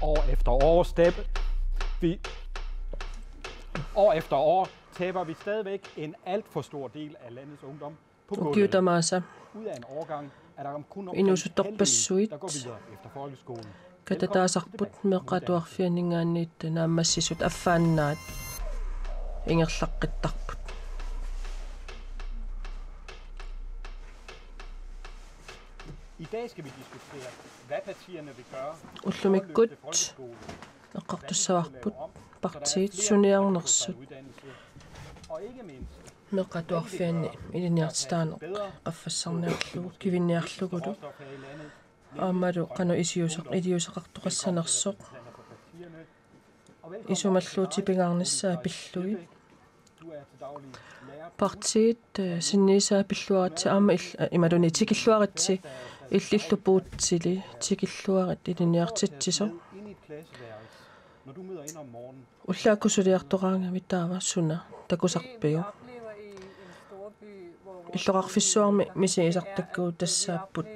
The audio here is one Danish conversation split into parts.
År efter år taber vi stadigvæk en alt for stor del af landets ungdom på gulvet. Ud af en årgang er der kun omkring halvdelen, der går videre efter folkeskolen. Katataasarput meqatuarfianingaanniit naammassisut affaannaat ingerlaqqittarput I dag skal vi diskutere, hvad partierne vil gøre. ullumikut eqqartussavarput partiit suniarnersut meqatuarfianni iliniartitaaneq qaffassarniarlugu kivinniarlugulu aammalu qanu iliusaqartuqassanersoq isumalluutipingaarnissaa pillugi partiit sinniisaa pilluaratsi aama imaluni tikilluaritsi illillupuutsili tikilluarit iliniartitsiso уллааккусулиартораанга таава суна такусарпиу иллоқарфиссуарми мисигисартаккуу тассааппут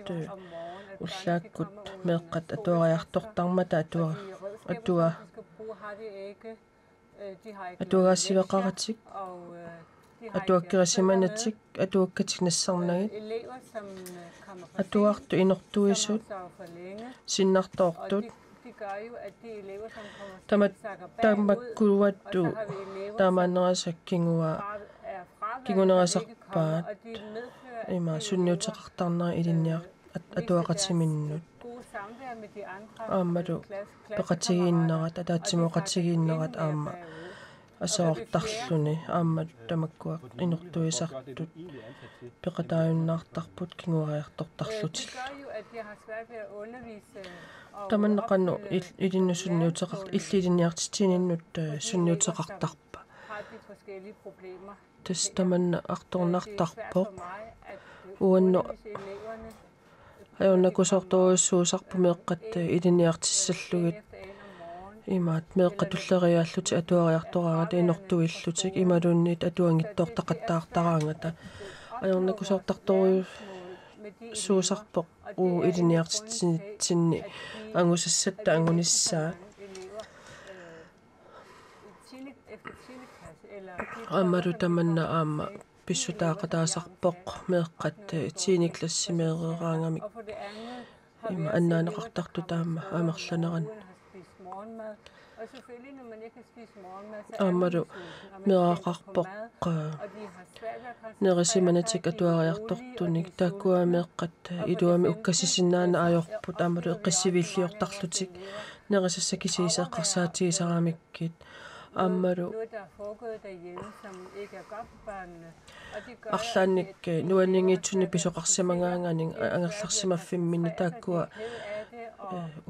уллааккут меэққат атуариартортармата атуагассивеқаратик атуаккерасиманатик атуаккатик нассарнагит атуарту инортуисут синнартоортут тамаккулуатту таамаанерасаккингуа кигунерасарпаат има сунниутеқартарнера илинниар атуақатиминнут ааммалу пеқатигииннерат атаатсимоқатигииннерат аама асоортарлуни ааммалу тамаккуа инортуисартут пеқатааюннаартарпут кигуариартортарлутил таманнеқанну илиннусунниутеқар иллилинниартитининнут сунниутеқартарпа тас таманна арторнартарпоқ уанну аюннакусорторуссуусарпу меэққат илинниартиссаллугит имаат меэққатуллериааллути атуариартораангата инортуиллутик ималуунниит атуангиттоортақаттаартараангата аюннакусортартору суусарпоқ уу илиниартитсинни ангусассатта ангуниссаа аамалу таманна аама писсутаақатаасарпоқ меэққат тииниклассимеэрераангамик има аннаанеқартарту таама аамерланеран аамалу мераақарпоқ нерисиманатик атуариартортуник тааккуамеэққат илуами уккасисиннаана аажорпут аамалу эққиссивиллиортарлутик нерисассакисиисеққарсаатигисараамиккит аамалу арлаанник нуаннингитсуни писоқарсимагаангаанин ангерларсимаффиммини тааккуа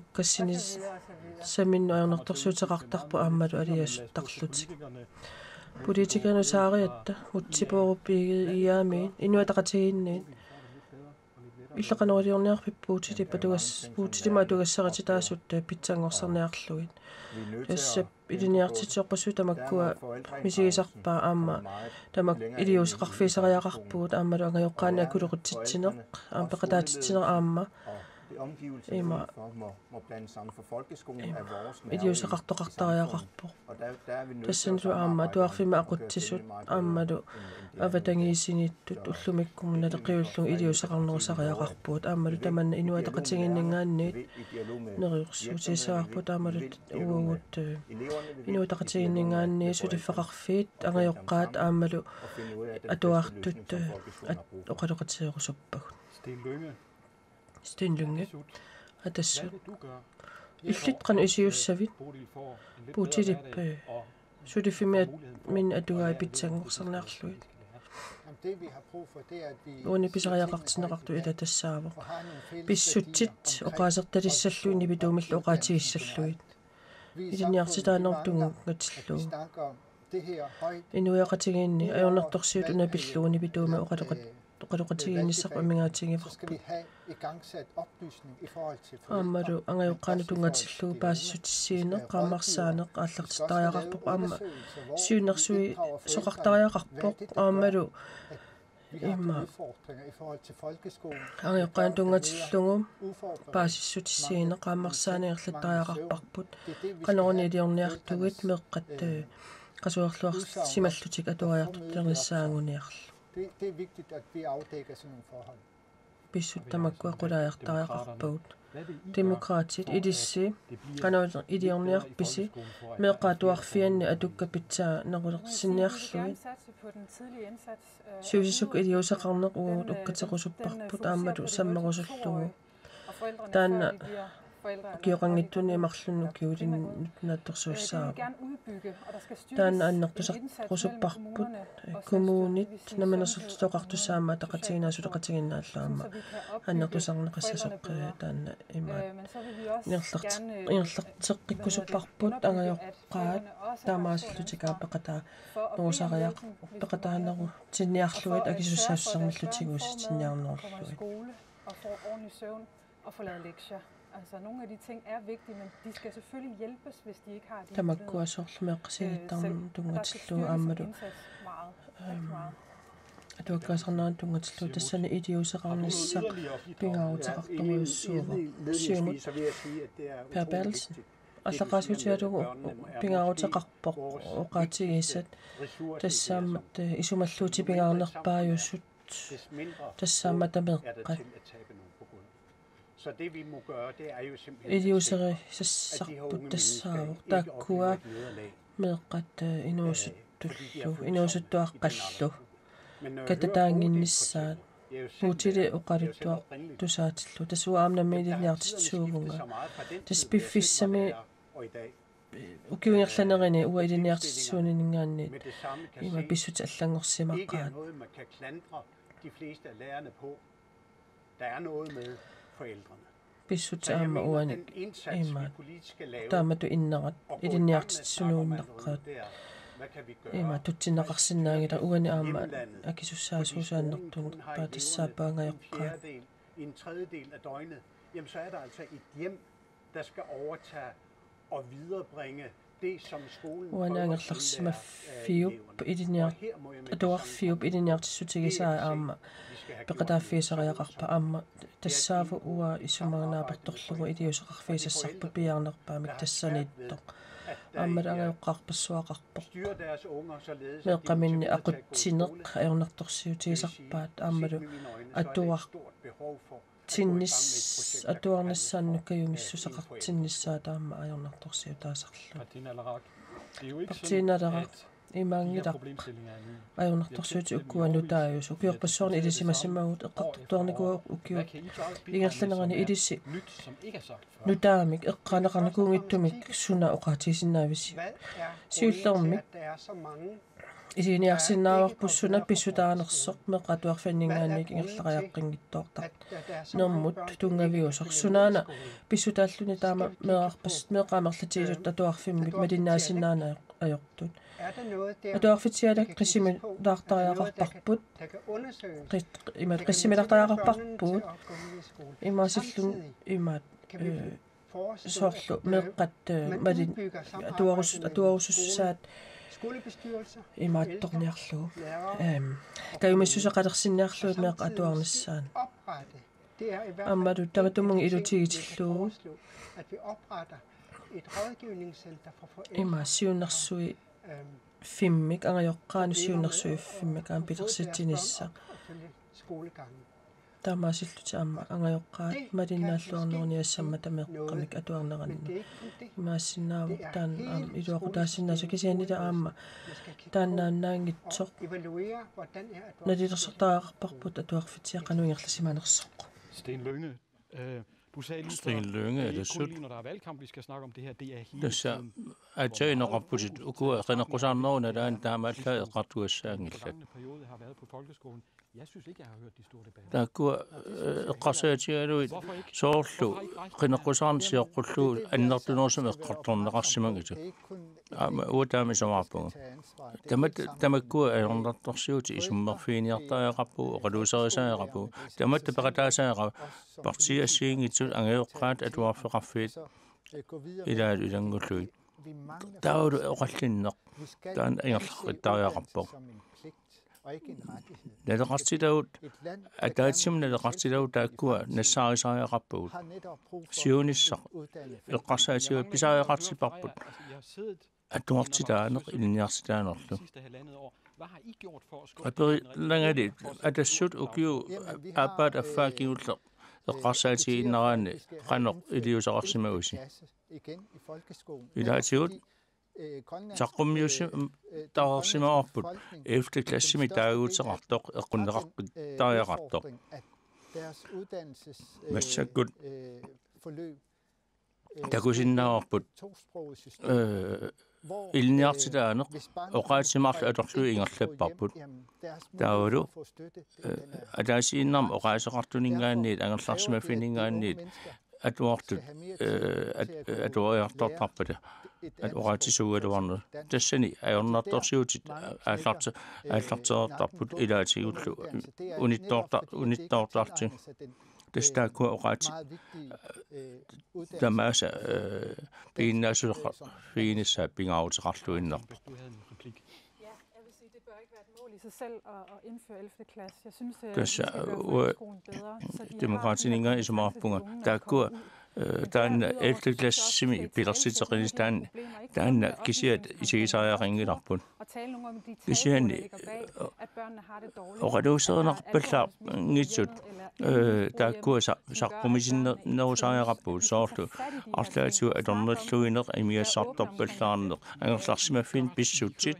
уккассинис саминну аернэрторсуутеқартарпу аамалу алиассуттарлутик политикану саариатта утсипооруппиги иаамиин инуатақатигиинниит иллақанериорниарпиппуутили пуутилима тугассарати питсангорсарниарлугит тассап илиниартитсоққусу тамаккуа мисигисарпаа аама тамак илиусеқарфисариақарпугут аамалу ангайоққаани акулеқутситсинеқ аама пеқатаатитсинеқ аама има илиусеқартоқартариақарпоқ тассанлу аама туарфима ақутсисут аамалу аватангиисиниттут уллумиккум налеқиуллуг илиусеқарнерусариақарпуут аамалу таманна инуатақатигиннингаанниит нериорсуутисаарпут аамалу уагут инуатақатигиннингаанни сулиффеқарфиит ангайоққаат аамалу атуаартут оқалоқатиерусуппагут Stenlynge атассу иллитқан исиуссавит пуутилип сулиффимиат мин атугаа питсангорсарнаарлуит уни писариақартинеқарту ила тассаавоқ писсутсит оқаасерталиссаллуини битуумиллу оқаатигиссаллуит илиниартитаанертунгу гатиллуу инуяқатигиинни аюрнерторсиут унапиллууни битууми оқалоқатигиинниссарпа мингаатигиварпу аамалу ангайоққаани тунгатиллугу паасиссутиссиинеқ qaammarsaanеқ ааллартиттариақарпоқ аама сиунерсуи соқартариақарпоқ аамалу Imma angeqqaan tungatillungum paasissutissiina qaammarsaani erlattariaqarparput qanoruni iliorniartugit meqqat qasuerluarsimallutik atuariartutternissaanguniarlu Det er vigtigt at vi afdækker sådan nogle forhold. Pissuttamakkua qulaajartariaqarpagut demokraatit idissi qanoiter iliorniarpisi meeqaatuarfianni atukkapitsaa nerulersinniarlui siusisuk iliusaqarneq uut ukkatequsupparput aammatu sammerusullugu taanna kioqangittuni imarlunnu kiulin nutnaattersuussaava taanna annertusaqusupparput kommunit namanersultoqartussaama taqatiginnaasutaqatiginnaalluamma annertusarneqassasuqqi taanna imaat ingerlerteqqikkusupparput angajoqqaat taamaasullutikaapeqataa nuusariaq peqataaneru tinniarluit akisussaassarmillutigus tinniarnerluit og få lavet lektier. Altså nogle af de ting er vigtige, men de skal selvfølgelig hjælpes, hvis de ikke har de tamakkuasorlumeqqasiittarnum tungatillu aammadu atuakkaasarnaan tungatillu tassana idiuseqarnissaq pingaarutaqartoruussuuva siumut perbals allaqaasuutiatugu pingaarutaqarpoq oqaatigiissat tassaammat isumalluuti pingaarnerpaajussut tassaamma tameqqat Så det vi må gøre, det er jo simpelthen idiuseri sassarput taakkua meeqqat inuusuttuaqqallu katataanginnissaat puutili oqaluttuaq tusaatillu tasua aamnammi iliniartitsuugunga taspiffissami ukiungerlanerini ua iliniartitsuuningaanni ima pissut allangorsimaqqaat de fleste af lærerne på. Der er noget med forældrene. Pissut aamma uanik imaat taamatu innerat iliniartitsunuunneqqaat ima tutsinnaqarsinnaagila uani aamma akisussaasuusaannertun paatassaappaangajoqqaat en tredjedel af døgnet, jamen så er der altså et hjem, der skal overtage og viderebringe det, som skolen uanaangerlarsimaffiup iliniart atuarfiup iliniartissutigisaa aamma peqataaffiisariaqarpa aamma tassaavu ua isumaanaapartorlugu iliuseqarfiisassarpa piarnerpaamik tassaniittoq aammala angajoqqaarpassuaqarpoq meeqqaminni aqutsineq ajornertorsiutigisarpaat aammalu tinnis atuarnissaannukkajumissusaqartinnissaa taamma ajornertorsiutaasarlu partinalera imaangilaq ajornertorsuuti ukkuanutaajus ukiorpassoorni ilisimassimagut eqqartortuarnikua ukkiut ingerlanerani ilissi nutaamik eqqaneqarnikuungittumik suna oqaatigisinnaavisi siullermik isiniarsinnaavarpussuna pissutaanersoq meqqatuarfanningaannik ingerlaqajaqqinngittoortaq nermut tungaviusor sunaana pissutaalluni taama meeqaamerlatigisut atuarfimmik malinnaasinnaaana ajortut atuarfitialak qissimilaartariaqarparput imat qissimilaartariaqarparput imaasillun imaat soorlu meeqqat malin atuarussussaat imaattorniarlu kayumissusaqalersinniarlu meeq atuarnissaan ammalu tamatummungi ilutigitillugu imaassiunnersui fimmik angajoqqaanu siunnersui fimmik aam pilersitinissaq taamaasilluti aamma angajoqqaat malinnaalluarnerniassamma tameeqqamik atuarneranna imaassinnaavuq taan aam iluaqutaassinnaasu kisianila aamma taannaannaangitsoq nalilersortariaqarparput atuarfitiaqanuingerlasimanersoq Sten Lynge, du sagde lige Sten Lynge, er det sødt? Når der er valgkamp, vi skal snakke om det her, det er hele tiden. At jeg når på sit ukurrenakusarnoona der en taamalla qartuassaangillat. periode har været på folkeskolen. Jeg synes ikke, jeg har hørt de store debatter. Taakku qasaatialuit soorlu qinaqusaarnisiaqqullu annertunorsam eqqartorneqarsimangita. Uutaamisamaarpunga. Tamakku ajornertorsiuti isummerfiiniartariaqarpu oqaluuserisaaqarpu. Tamatta peqataasaaqa partiassiingitsul angajoqqaat atuarfeqarfiit ilaal ilangulluit. Taulu oqallinneq taan angerlarittariaqarpoq. Det er ret tit ud, at der er simpelthen ret tit ud, der går næsari sig rapport. Sionisser, retssager, bisar ret tit rapport. At du har tit andet, i den næste der nok. Og det er det, at det sødt og giver arbejde for at give ud retssager til en anden, render i det jo så ret med også. I dag til ud, så kommer jo der er simpelthen op på efter klasse med der ud så ret og kun ret der er ret. Men så godt der går sin op på i linje til der andet og ret til meget at der skulle ingen slippe på. Der er jo at der er sin om og rejse ret du ingen ned en slags med findinger ned at du at du er der på det. At ret til så det var det sende er jo not der så til at der på i der til unit til det står går ret der masser ben så fine så ben af til ret løn op. Det bør ikke være et mål i sig selv at indføre 11. klasse. Jeg synes, det skal gøre folkeskolen bedre. Demokratininger i som opbunger. Der går der er en 11. klasse semi pædagogisk der er en kisier i sig at ringe op på. Det siger han at børnene har det dårligt. Og det er så nok beklart nitsut. Der går så kommissionen når sig op på så du alternativ at der noget sluiner i mere sat op beklander. En slags med fin besuttet.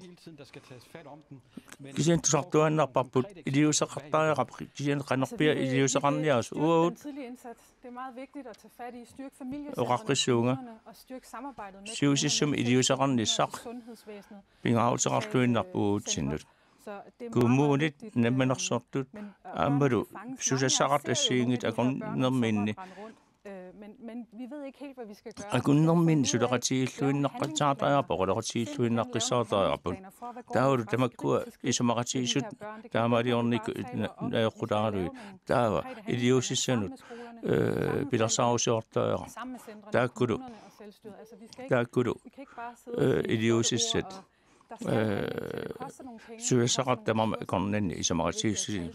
Kisier du sagt du er nok på i det så der kisier render på i det så render jeg så det er meget vigtigt at tage fat i styrke familiesamarbejdet og styrke samarbejdet med kommunerne. Som i det så render sundhedsvæsenet. Vi har så ret løn op på tindet. Godmålet, nemlig nok så du du synes jeg så ret at sige at når men vi ved ikke helt hvad vi skal gøre. Jeg kunne nok minde så der er til løn nok tager der op og der er til løn nok så der op. Der er det man går i så meget til så der er det ordentligt rodar der var idiotisk sådan bliver så sort der kunne du idiotisk set så jeg så ret der må komme ind i så meget til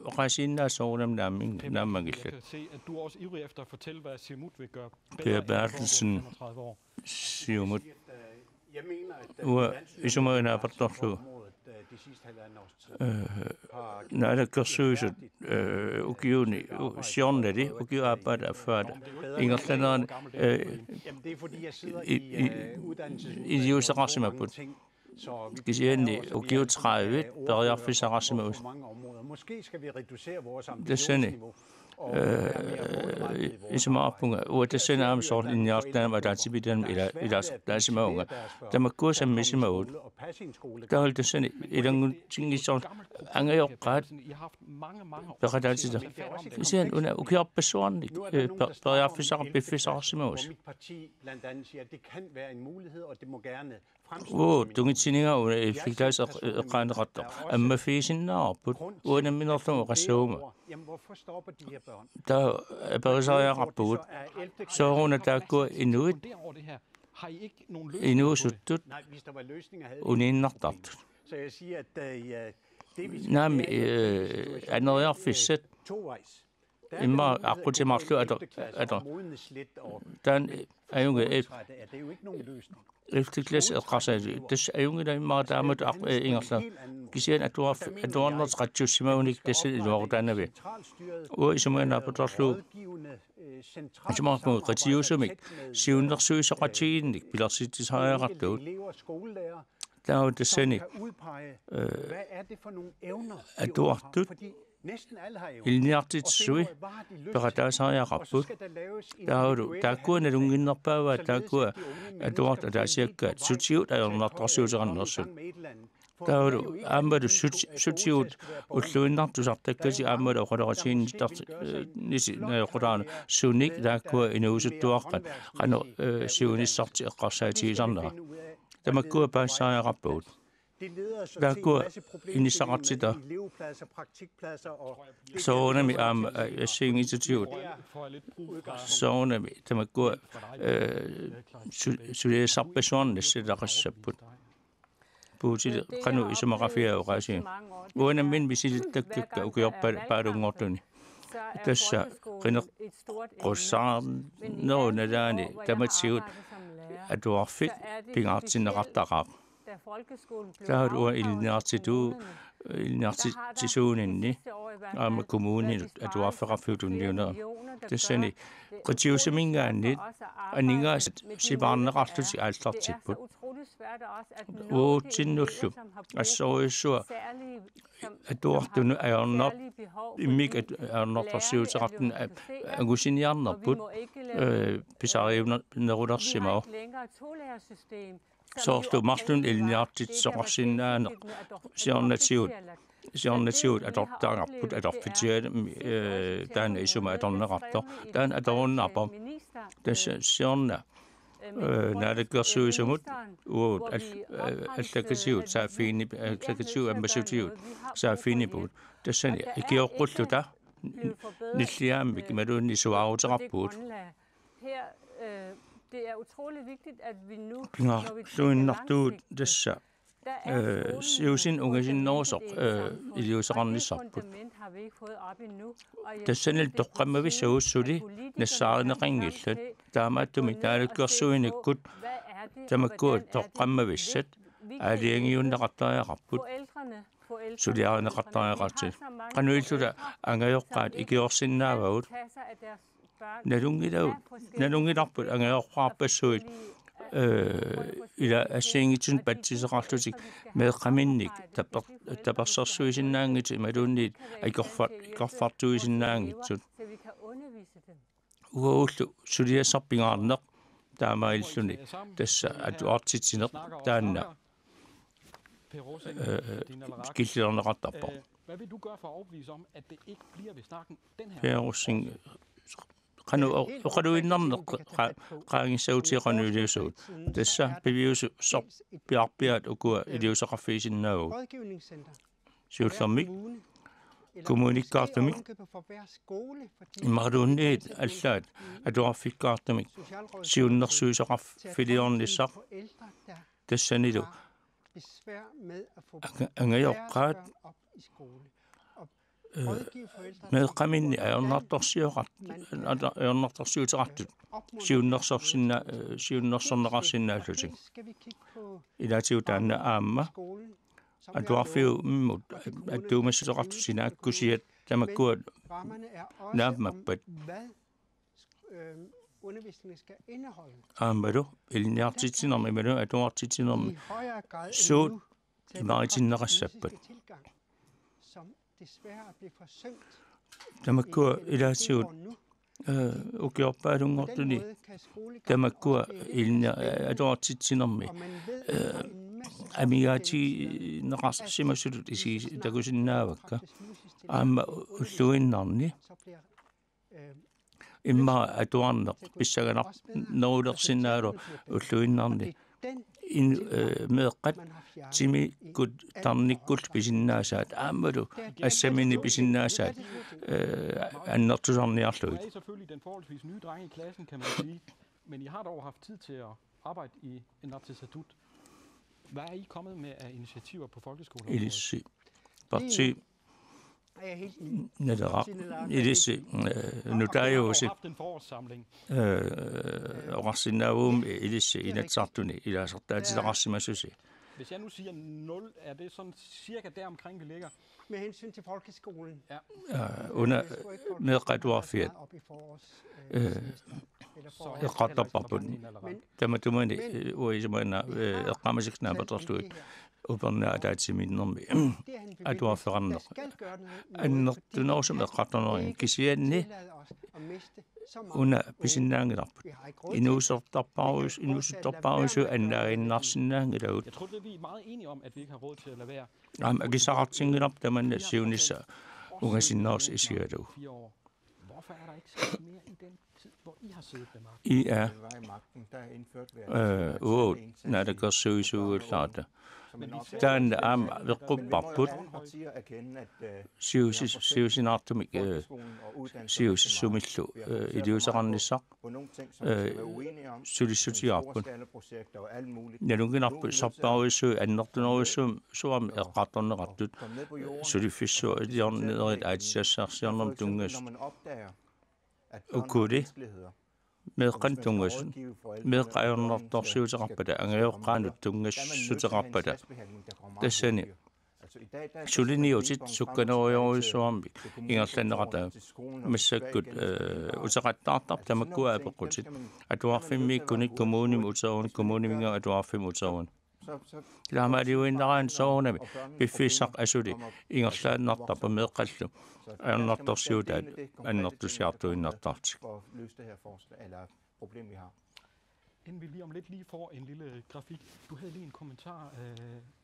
og rejse ind og så dem der man kan se at du er også ivrig efter at fortælle hvad Siumut vil gøre Per Bertelsen Siumut jeg mener at i så meget er på der nej der gør søge og give sjovt det og give arbejde for det ingen sådan det er fordi jeg sidder i uddannelses i jo så rasse med på det siger og give 30 der er for så rasse med måske skal vi reducere vores ambitionsniveau i så meget punkter og det sender am så en jeg der der til den i der så mange der må gå sammen med sig med der holdt det sådan i den ting i så anger jo ret der er altid der det siger hun okay op personligt der jeg for så befisser sig med os mit parti blandt andet siger det kan være en mulighed og det må gerne du kan tænke over fik der så rent ret med fisen op og den mindre for resume jamen hvorfor stopper de her børn der er bare så jeg rapport så hun der går endnu endnu så det nej hvis der var løsninger havde uninternet så jeg siger at det vi nej men når jeg fisket tovejs immer akkurat til mig at der er jo det er jo ikke nogen løsning efter klasse det er jo ikke meget der med engelsk Kisian at du har noget ret til Simonik det selv i hvordan vi og i som en på der slå som har på retio som ikke syvende søge så ret til ikke bliver sit til højre ret ud der er det sende hvad er det for nogle evner at du har du næsten alle har jo ilnjartigt søge bare der så jeg rapport der går når du ind på der går at du har der cirka sutivt er nok der søge så andet der er du amber du sutivt og lønner du sagt det kan sige amber og der til der rodane sunik der går en uge dør kan syvende sagt at sig til sådan der må gå bare så jeg rapport der går ind i sådan til der så når vi jeg synger institut så når vi der må gå så det er så personligt det der recept puutil qanu isumaqafiauqaasi uana min visilittakka ukiorpaadungortuni tassa qineq qussaarnerunalaani tamatsigut atuarfit pingaartinneqartaqaaq taat ua ilniartisuuninni aama kommuninut atuarfeqarfiutunniunera tassani qitiusamingaannit aningaasat sipaarneqarluti aallartipput uutsinullu assoruissua atuartunu ayornor immik ayornortarsiuteqartun agusiniarnerput pisariunerullersimao soorlu marlun ilniartitsoqarsinnaaneq siornatiut atortaangarput atorfitiat taana isuma atorneqartor taana atorunnaarpam tassa siorna naalakkersuisumut uut allakasiut saaffiini allakasiut ammasutiut saaffiiniput tassani ikioqqulluta nilliaammik maluunni suaaruteqarpuut Det er utrolig vigtigt, at vi nu, pingarluinnartuut tassa siusin ungasinnoorsoq iliusaqarnisarput tassanil toqqammavissuussuli nassaarinneqingillat taamaattumi taalukkersuinikkut tamakkuut toqqammavissat aaliangiunnaqartariaqarput suliarineqartariaqartit qanuilluta angajoqqaat ikiorsinnaavagut nalungilarput angajoqqaarpassuit ila assiingitsun patsiseqarlutik meeqqaminnik tapersersuisinnaangit maluunniit ikorfartuisinnaangitsut uullu suliassarpingaarneq taamailluni tassa atuartitsineq taanna killerneqartarpoq Hvad vil du gøre for at overbevise om, at det ikke bliver ved snakken den her? Perussing qanuinnerneq qaangissautiqanuiliusuut tassa piviusu sorpiarpiat ukua iliusaqarfiisinnaagu siullermik kommunikkaartumik imaqaluunniit allaat atuarfikkaartumik siunnersuisaqarfiliornissaq tassanilu angajoqqaat meeqqaminni ayornartorsiuteqartut siunnersorneqarsinnaallutik ilaatiutaanna aamma atuarfiu immut attuumassiteqartu sinaakkusiat tamakkuat naammakpat aammalu ilniartitsinermi malu atuartitsinermi suut imaritinneqassappat tamakkua ilaatiut ukiorpaalungortuni tamakkua ilnia atuartitsinermi amigaati neqarsimassulut isi takusinnaavakka aamma ulluinnarni imma atuarneq pissaganaq nerulersinnaalu ulluinnarni in meeqqat timikut tarnikkut pisinnaasaat aammalu assamini pisinnaasaat annertusarniarluit. I er selvfølgelig den forholdsvis nye drenge i klassen, kan man sige, men I har dog haft tid til at arbejde i Inatsisartut. Hvad er I kommet med af initiativer på folkeskolen? Ilissi parti nadara ilissi nutaajuusi orarsinnaavum ilissi inatsartuni ilaasartaatitaqarsimassusi. Hvis jeg nu siger 0, er det sådan cirka der omkring vi ligger? Med hensyn til folkeskolen. Under meeqqatuarfiat eqqartarparpun tamatumani uisumana eqqamasiqnaapaterluit upernaa ataatimiinnermi atuarferarneq annertunorsum eqqartornerin kisianni una pisinnaangilarput inuusertarparuisu annaaginnarsinnaangilagut. Jeg tror det vi er meget enige om at vi ikke har råd til at lade være. Akisaqartingilap tamanna siunissa ungasinnaus isialu. Hvorfor er der ikke sket mere i den tid hvor I har siddet ved magten? I er naalakkersuisuullaata Dan vequpparput siusinartumik siussumillu iliusaqarnissaq sulissutiarput nalunginarpu sarparuissuu annertuneruissuum suami eqqartorneqartut sulifissuu iliornerit aatisassarsiarnerm tungas ukuli meeqqan tungassun meeqqajornertorsiuteqarpata angajoqqaanut tungassutеqarpata tassani suliniutit sukkanerujorussuarmi ingerlanneqartaa massakkut uteqattaartar tamakkua apeqqutit atuarfimmiikkunik kommunim uterunik kommuniminga atuarfim uterun laamaaliuinnaraan soornami piffissaq asuli ingerlaannartarpa meeqqallu aernartorsiutaat annertusiartuinnartartik. Inden vi lige om lidt lige får en lille grafik. Du havde lige en kommentar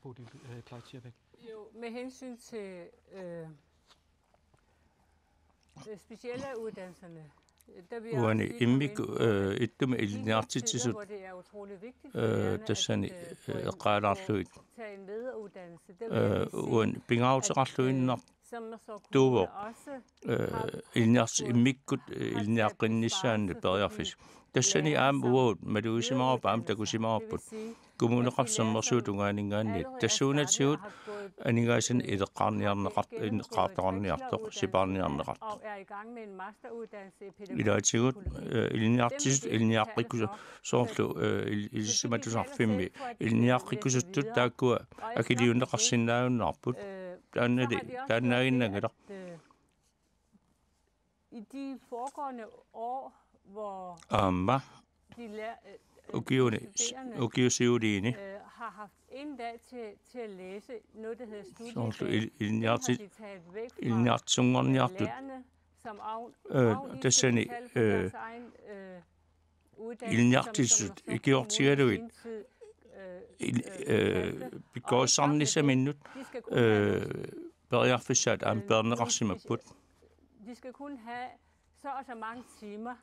på det, Clara Tjerbæk. Jo, med hensyn til specielle uddannelserne. Uani immik ittume ilniartitisut tassani eqqaalaarluit uan pingautaqarluinnar tuuvoq ilniarsi ilniaqqinnissaanni periarfis tassani aam uut maluusimarupa aam takusimarupput kumuneqarsermersuut ungaaningaanni tassuunatigut aningaasin ileqqaarniarneqartoq sipaarniarneqartoq ilaatigut ilniartiqkusut soorlu ilisimatusarfimmi ilniaqqikkusuttut taakkua akiliunneqarsinnaagunnaarput taannaaginnagila i de foregående år hvor amma ukiusiuliini har haft en dag til at læse noget, der hedder studiefag. Ilniartsungerniartut tassani ilniartisut ikiortigaluit pikkoissarnissaminnut periarfissaat aam perneqarsimapput de skal kun have så og så mange timer.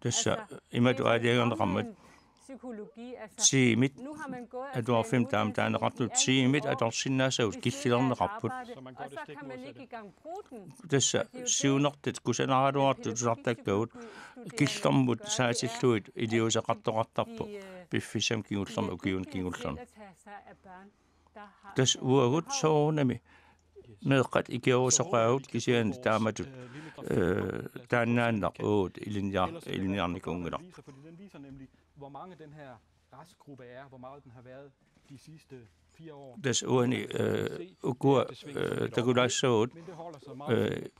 Tassa imatu aaliagerneqarmat siimit atuarfim taamtaaneqartut siimit atorsinnaasavut killilerneqarput tassa siunertit kusanaraluartut tusartakkagut killermut saatilluit iliusaqartoqartarpu piffissam kingullerma ukiun kingullerna tas uagut soornami meeqqat ikiorusaqaagut kisian taamatut taannaannaq uut iliniarnikungular. Den viser nemlig, hvor mange den her restgruppe er, hvor meget den har været de sidste 4 år. Tas uani ukua takulaassuut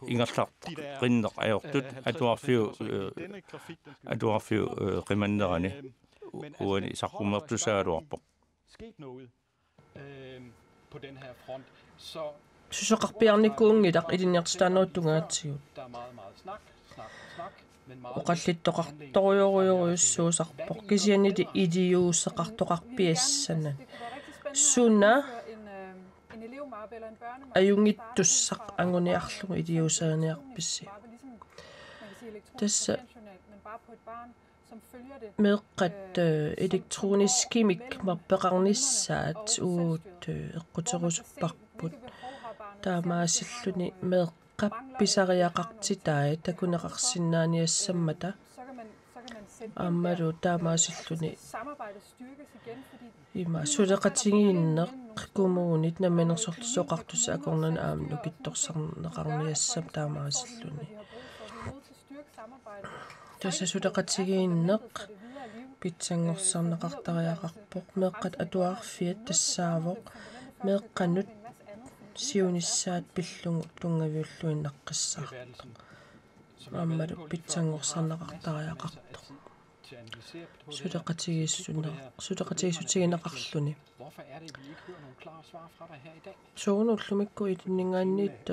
ingerlart qinneq ajortut atuarfiu qimannerani uani saqqumertusaaluarpoq. Sket noget på den her front, så susoqarpiarnikkuungilaq iliniartistaanneruttungaatigut der er meget snak, men meget oqallittoqartorioruyuruissuusarpoq kisianili iliuusseqartoqarpiassana suna ajungittussaq anguniarlugu iliusaaniarpissi tassa meeqqat elektronisk kimik marpeqarnissaat uut eqquterusupparput taamaasilluni meeqqappisariaqartitaai takuneqarsinnaaniassammata аммалу таамаасиллуни има сулеқатигииннеқ кумуунит наминерсорлусоқартусса акорнана аамну китторсарнеқарниассам таамаасиллуни тасса сулеқатигииннеқ питсангорсарнеқартариақарпоқ меққат атуаарфиат тассаавоқ меққанут сиунissaат пиллугу тунгавиуллуиннаққиссаар аммалу питсангорсарнеқартариақарто сулеқатигиссутигинеқарлуни соонерлумикку илиннгаанниит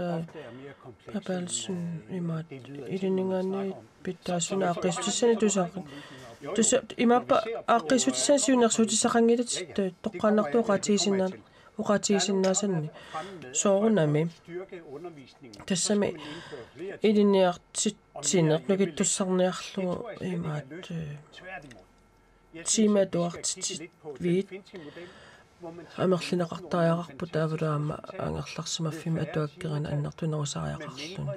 папалсун имаат илиннгаанниит питтаасуна аққистуссани тусаақин туса имаппа аққисутисан сиунерсутисақангилат тоққааннартуоқаатигисиннаа уqaatigisinnaasанни соорунами тассами илинниартитсинеқ нукиттуссарниарлугу имаат тиматуартит вит Amerlineqartariaqarput aavulaama angerlarsimaffiim atuakkerina annartunerusariaqarlun.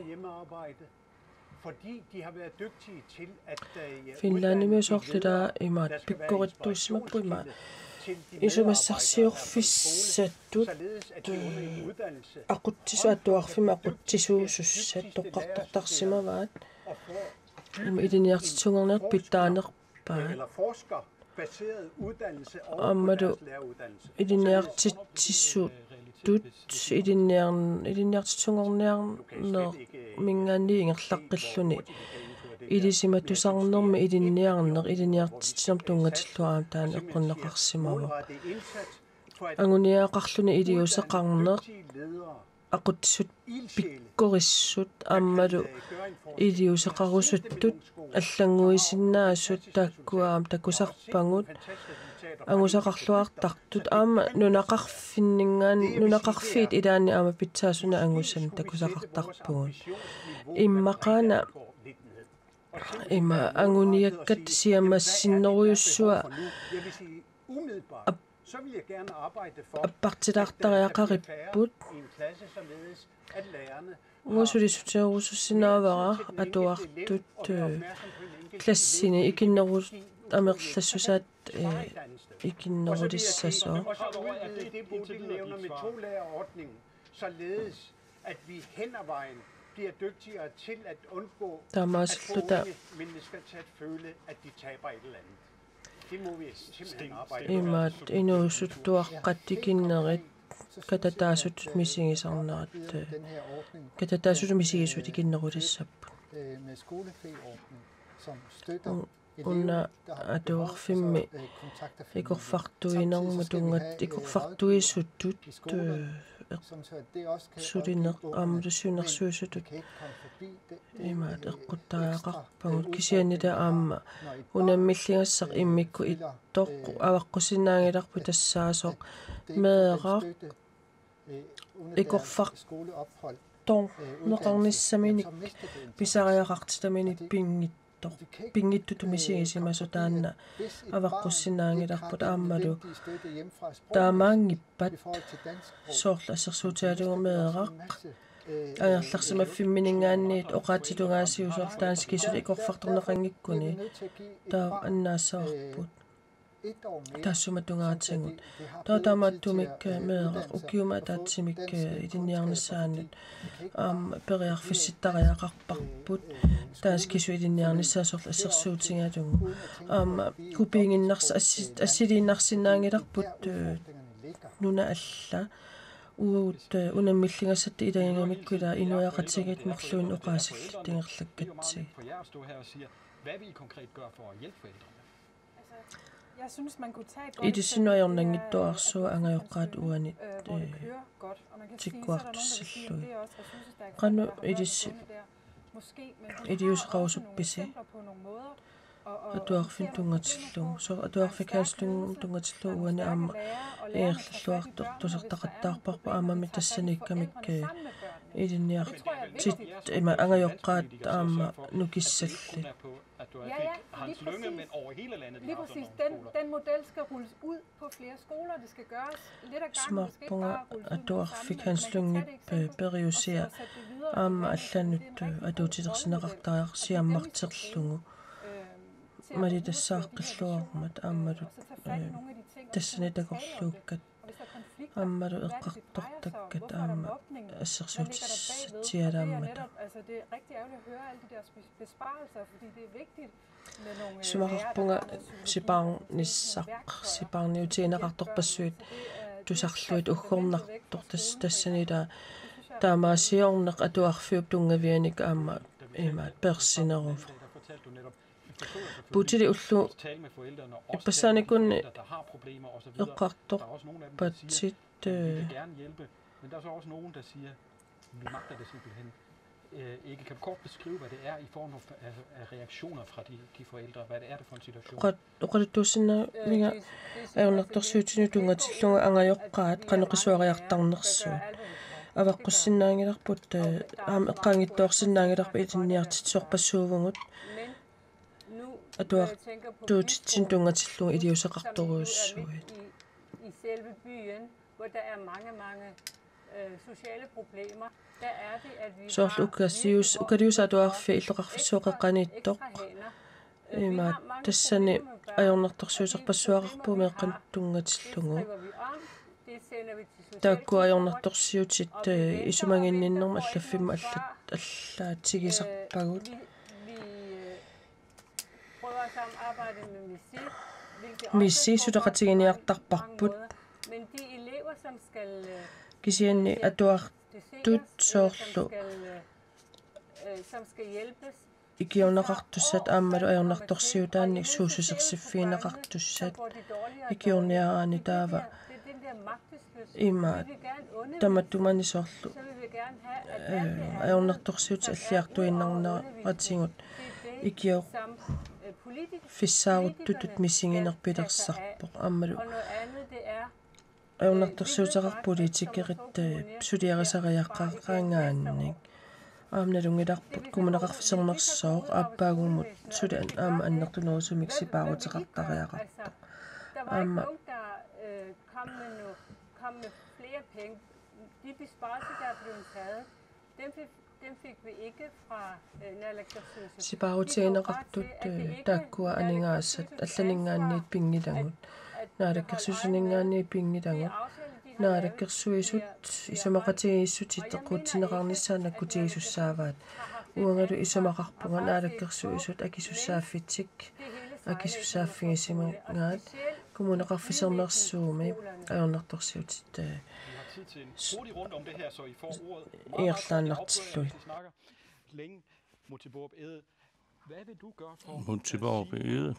Finlaanimiusorlilaa imaat pikkorittuissimappu ima isumassarsiorfissattut aquttisu atuarfima aquttisuusussat toqqartortarsimavaat ima iliniartitsungerneert pittaanerpaat ammadu iliniartitsissuuttut iliniartitsungorniarneer mingaanni ingerlaqqilluni ilisimatusarnermi iliniarner iliniartitsinam tungatilluaam taan eqqunneqarsimava anguniaqarluni iliuseqarneq aquttisut pikkorissut ammalu iliuseqarusuttut аллангуисиннаасут тааккуаам такусарпагут ангусақарлуартартут аама нунақарфиннингаан нунақарфиит илаани аама питсаасуна ангусам такусақартарпугут иммақаана има ангуниаккат сиамассиннеруйуссуа аппартилаартариақариппут уусулисутеерусуссинаавара атуартут классини икиннерус амерлассусаат икиннерулиссасо at vi hen ad vejen bliver dygtigere til at undgå at mennesker til at føle, at de taber et eller andet. Det må vi simpelthen arbejde med. Imat inusuttuaqqattikinnerit katataasut misigisarnaat katataasut misigisut ikinnerulissappu med skoleferieordning som støtter unna atuarfimmi ikorfartuinermu tungat ikorfartuisuttut sudiner aamlusunersuusutut imaat eqquttaraqarpagut kisiannita aamma unammillingassaq immikku ittoqqu avaqqusinaangilarpu tassaasoq meeqaq ikorfartor neqarnissaminik pisariaqartitaminit pingittuttumisigissimasu taanna avaqqusinaangilarput aammalu taamaangippat soorla assersuutialungu meeqaq анерларсимаффимминингаанниит оqaатилунгаасиусорлаанскисут икорфарторнеқангиккуни таа аннаассаварпут тассуматунгаатсангут таатаамааттумик меэра укиума таатсимик илинниарнissaаннут аама периарфисситтариақарпарпут тааскису илинниарнissaасорла ассерсуутингалунгу аама купиингиннарса ассилииннарсинаангиларпут нуна алла уут унаммиллингассатта илагингамиккула инуяқатсигит мерлуин оqaасилли тингерлаккатси Jeg synes, man kunne tage et godt idisinuajornangittuarsuа ангайоққаат уанит тиккуартуссиллуи qanu idissi idiusqausupписи atuarfin tungatillugu so atuarfikaaslungum tungatilluu uani aama eerlalluartor tusertaqattaarparpa aamami tassaniikkamik ilinniartit ima angajoqqaat aama nukissalli Hans Lynge, men over hele landet. Lige præcis. Den model skal rulles ud på flere skoler. Det skal gøres lidt af gangen. Det skal ikke bare rulles ud. Atuarfik Hans Lynge periusea aama allanut atuutilersineqartariaq siammarterlungu mali tassaaqqilluarmat aammalut tassanitakorluukkat aammalu eqqartortakkat aama assersuutialaammat Altså det er rigtig ærgerligt at høre alle de der besparelser, fordi det er vigtigt med nogle sumarpunga siparniutiinaqartorpassuit tusarluit uggornartor tassanita taamaasiorneq atuarfiup tungavianik aama imaat persineruv Putili ullu ippassaanikkunni eqqartorpatsit men der er så også nogen, der siger, vi magter det simpelthen ikke. Kan du kort beskrive, hvad det er i form af reaktioner fra de forældre? Hvad det er det for en situation? Qattusinna minga aunartorsuutinu tungatillunga angajoqqaat qaneqisuariartarnersu avaqqussinnaangilarput aam eqqaangittuorsinnaangilarpa itinniartitsorpassuuvungut atuartuutitsin tungatillunga iliuseqartoruussuit i selve byen, hvor der er mange sociale problemer, der er det, at vi har ukasius atuarfiillerarfissoqeqqanittoq ima tassani ajornartorsuusarpassuaqarpu meeqqanttungatillugu taakku ajornartorsiutit isumanginninnerma allaffimu allaatigisarpagut missi sutaqatiginiartarparput kisianni atuartut soorlu ikiornaqartussat aammalu ajornartorsiutaanni suususersifiineqartussat ikiorniaraani taava ima tamattumani soorlu ajornartorsiut alliartuinnarneratigut ikio fissaaruttutut missinginerpilersarpoq aammalu ajornartorsiuteqarpolitikerit suliarisariaqqaaqaangaannik aamnalungilarput kumunaqarfisernersooq aappаагумут sulan aama annertunerusumik sipaaruteqartariaqartoq aama de besparelser, der er blevet taget, dem fik vi ikke fra naalakkersuisut. Sipaaruteqartut taakkua aningaasat allaningaanniit pingilangut naalakkersuusuningaanniit pingilangut naalakkersuisut isumaqatigiissut teqquutineqarnissaanakutigisussaavaat uangalu isumaqarpunga naalakkersuisut akisussaaffittik akisussaaffigisimangaat kumuneqarfisernersuumi ajornartorsiutit Irlandartilluit. Mutiborup Ede.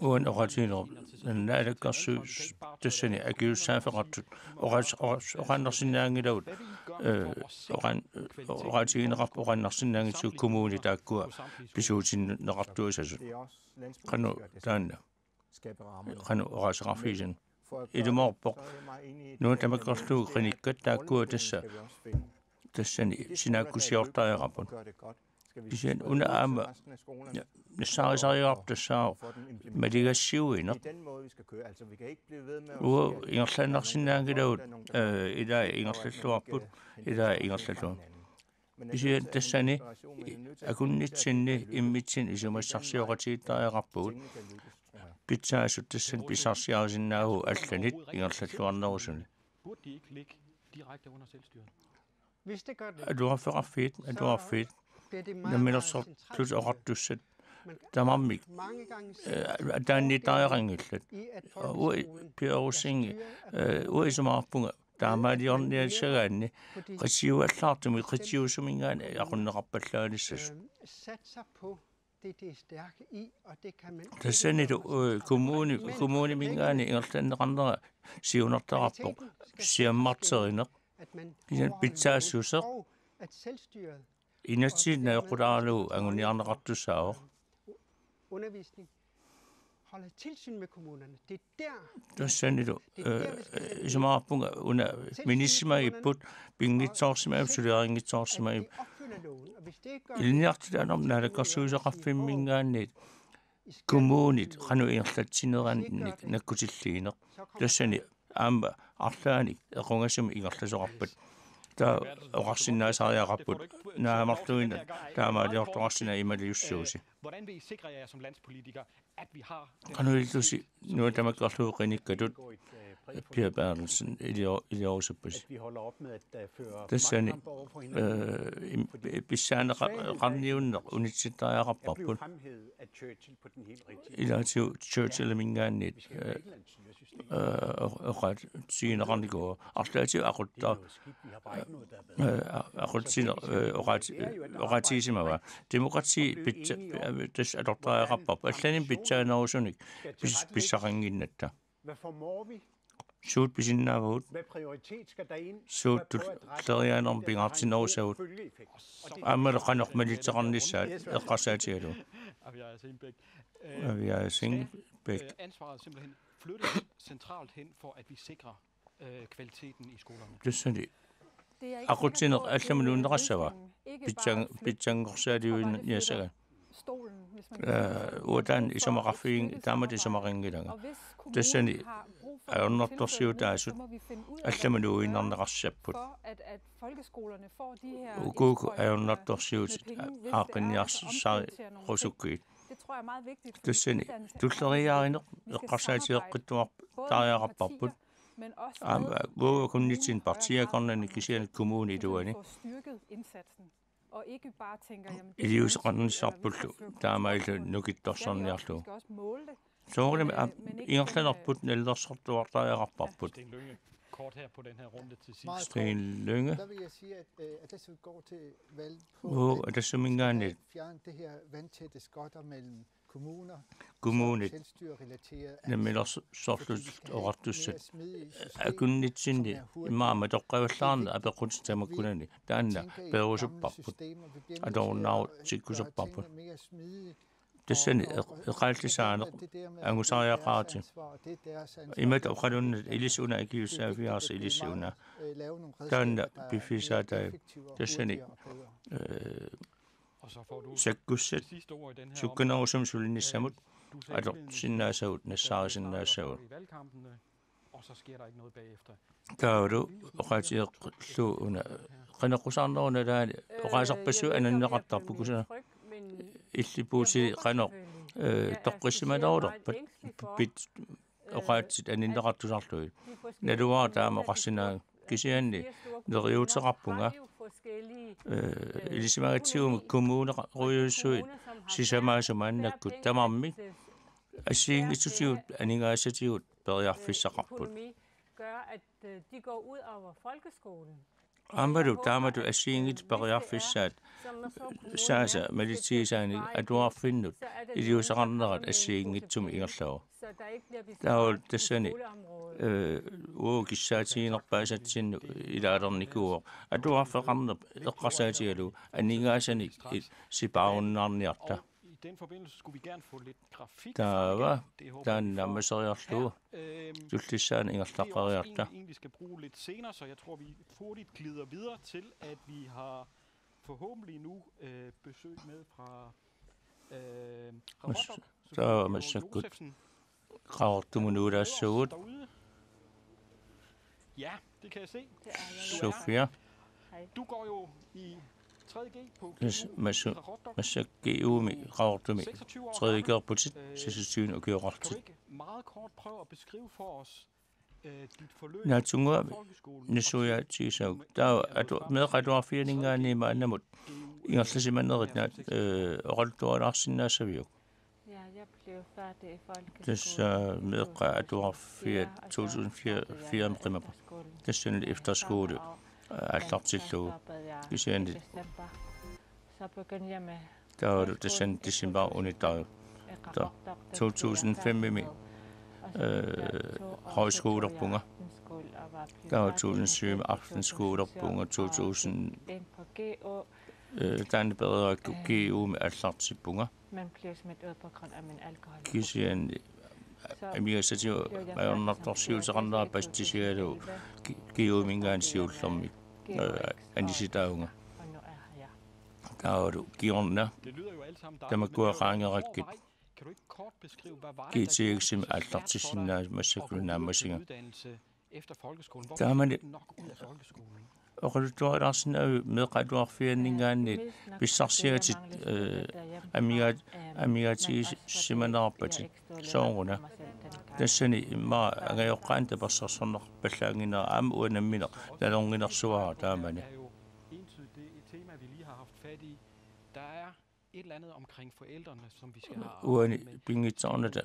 Uan oratinor naalakkersuus tassani akiussaaferartut orannersinnaangilaut oratigineqarpu orannarsinnaangitsu kommuni taakkua pisuutinneqartuusasut qanu taanna qanu oraseqarfiisan ilumorpoq nuun tamakkerluu qinikkat taakkua tassani sinaakkusiortaajarapun kisian una aama nissaarisariartassaao maligassiuineq ua ingerlaannarsinnaangilaut ilaa ingerlalluarput ilaa ingerlalluun kisian tassani akunnitsinni immitsin isumassarsioratiittaajarappugut pitsaasut tassan pisarsiarisinnaagu allanit ingerlalluarnerusuni aduarfeqarfiit nammilersort plus oqartussat tamarmik taannitaajarangillat piorussingi isumaarpunga taamaaliorniassagaanni qitsiuallaartumi qitsiusumingaan aqunneqarpallaanissas tassanilu kommuni mingaani ingerlanneqarnera siunertararpoq siammarterineq kisan pitsaassuseq inatsiinna equlaarlugu anguniarneqartussaao tassanilu isumaarpunga una minissima-ipput pingitsoorsimaip suliaringitsoorsimaip ilniartilaanerm naalakkersuuseqarfimmingaanniit kommunit qanu ingerlatsinerannik nakkutilliineq tassani aamba arlaanik equngassumi ingerlasoqarpat taa oqarsinnaasariaqarput naamarluina taamaaliortoqarsina imaliussuusi qanuillusi nuutamakkerluu qinikkatut Pia Bertelsen iliorusuppas tassani pissaaneqarniunneq unitsittaajaqarparput ilaatiu Churchill mingaanniit oqat siineqarnikua arlaatiu aqutsine oqatiisimava demokrati pitsa tas alortaajaqarparpa allanin pitsaanerusunik pissaqanginnatta suut pisinnaavut suut tleriaanerm pingaartinerusavut aammalu qanormalitseqarnissaat eqqarsaatigalu Aviasingbæk ansvaret simpelthen flyttes centralt hen for at vi sikrer kvaliteten i skolerne. Tassani aqutsineq allamununneqassava pitsangorsaaliuin yasagan stolen, hvis man udan isomaraffiin taama isomaringilanga tassani aunnertorsiutaasut allamanu for at folkeskolerne får de her uguku aunnertorsiutit aaqinniarsari rusukkiit det tror jeg er meget vigtigt tassani tulleriaarineq eqqarsaatileqqittuar tariaqarparput men også vuukunnitin partiakornani kisianit kommuni iduani styrket indsatsen og ikke bare tænker jamen iliusaqarnisarpullu taamailu nukittorsorniarlu skal også måle det soorlem ingerlanerput nellersortuartariaqarparput kort her på den her runde til sidst. Sten Lynge. Der vil jeg sige, at det skal gå til valg på det som at fjerne det her vandtætte skotter mellem kommuner, selvstyrerelateret. Nemlig også sortlut og rettusset. Akunnitsinni imama toqqavullarna apequtitamakunani taanna peruusupparput. Adornau tikkusupparput. Tassani eqaallisaaneq angusariaqaati imat oqalunnet ilisuna akiussaafiaarsa ilissuuna taanna piffisaata tassani sakkussat sukkanerusum sulinnissamut ador sinnaasavut nassaarissinnaasavut og så sker der ikke noget bagefter. Kaadu oqaatiqluuna qanequsarneruna taani oqaasarpassu ananneqartarpukusana illipuusi qanoq toqqissimanaulorpat pit oqaatsit aninneqartusarlui naluaa taama qarsinaa kisianni neriuteqarpunga ilisimagatiumu kommune ruyussuit sisamaasumaannakkut tamarmik assiingitsutiut aningaasatiut periarfissaqarput gør at de går ud over folkeskolen. Amadu taamatu assiingit periarfissaat saasa malitiisaani atuarfinnut iliusaqarnerat assiingitsum ingerlawa taul tassani kissaatiinerpaasatsinnu ilaalernikuu atuarfeqarnerp eqqarsaatialu aningaasani sipaarunnaarniarta I den forbindelse skulle vi gerne få lidt grafik. Taava taannammaseriarluu tullissaan ingerlaqariarta egentlig skal bruge lidt senere, så jeg tror vi hurtigt glider videre til at vi har forhåbentlig nu besøg med fra Rarotok Josefsen. Ja, det kan jeg se. Sofia. Du går jo i 3.G på Masakkeumi Raortumi 3.G på sidste og gør ret. Kan du ikke meget kort prøve at beskrive for os dit forløb Natunga nisuya tisau der at med radioafirninga i manamut ingerslesimanneritna radioarsinna savio Ja, jeg blev færdig i folkeskolen. Det med radioafir 2004 med det sådan efterskole allartillu kisiandi så begyndte jeg med der var det sådan december unidag 2005 med højskoleopbunger. Der var 2007 aftenskoleopbunger, 2000 der er bedre GU med allartibbunger. Man blev smidt ud på grund af min alkohol. Kisian Amiga satio ayonnartorsiuteqarnera pastisialu GU mingaan siullormi anisitaunga. Taadu kiorna tamakuaqaangerakkit Kan du ikke kort beskrive, hvad var GTXim allartissinna massakulnaammasinga efter folkeskolen? Hvor taamani nok ud af folkeskolen? oqalutuararsinna meqaluarfianningaanni pissarsiatit amigaati simanarpati sooruna tassani imma angayoqqaan tapassarsorner pallaangina aam uanamminer talornginersuara taamani Det tema vi lige har haft fat i. Der er et eller andet omkring forældrene, som vi skal have uani pingitsarnata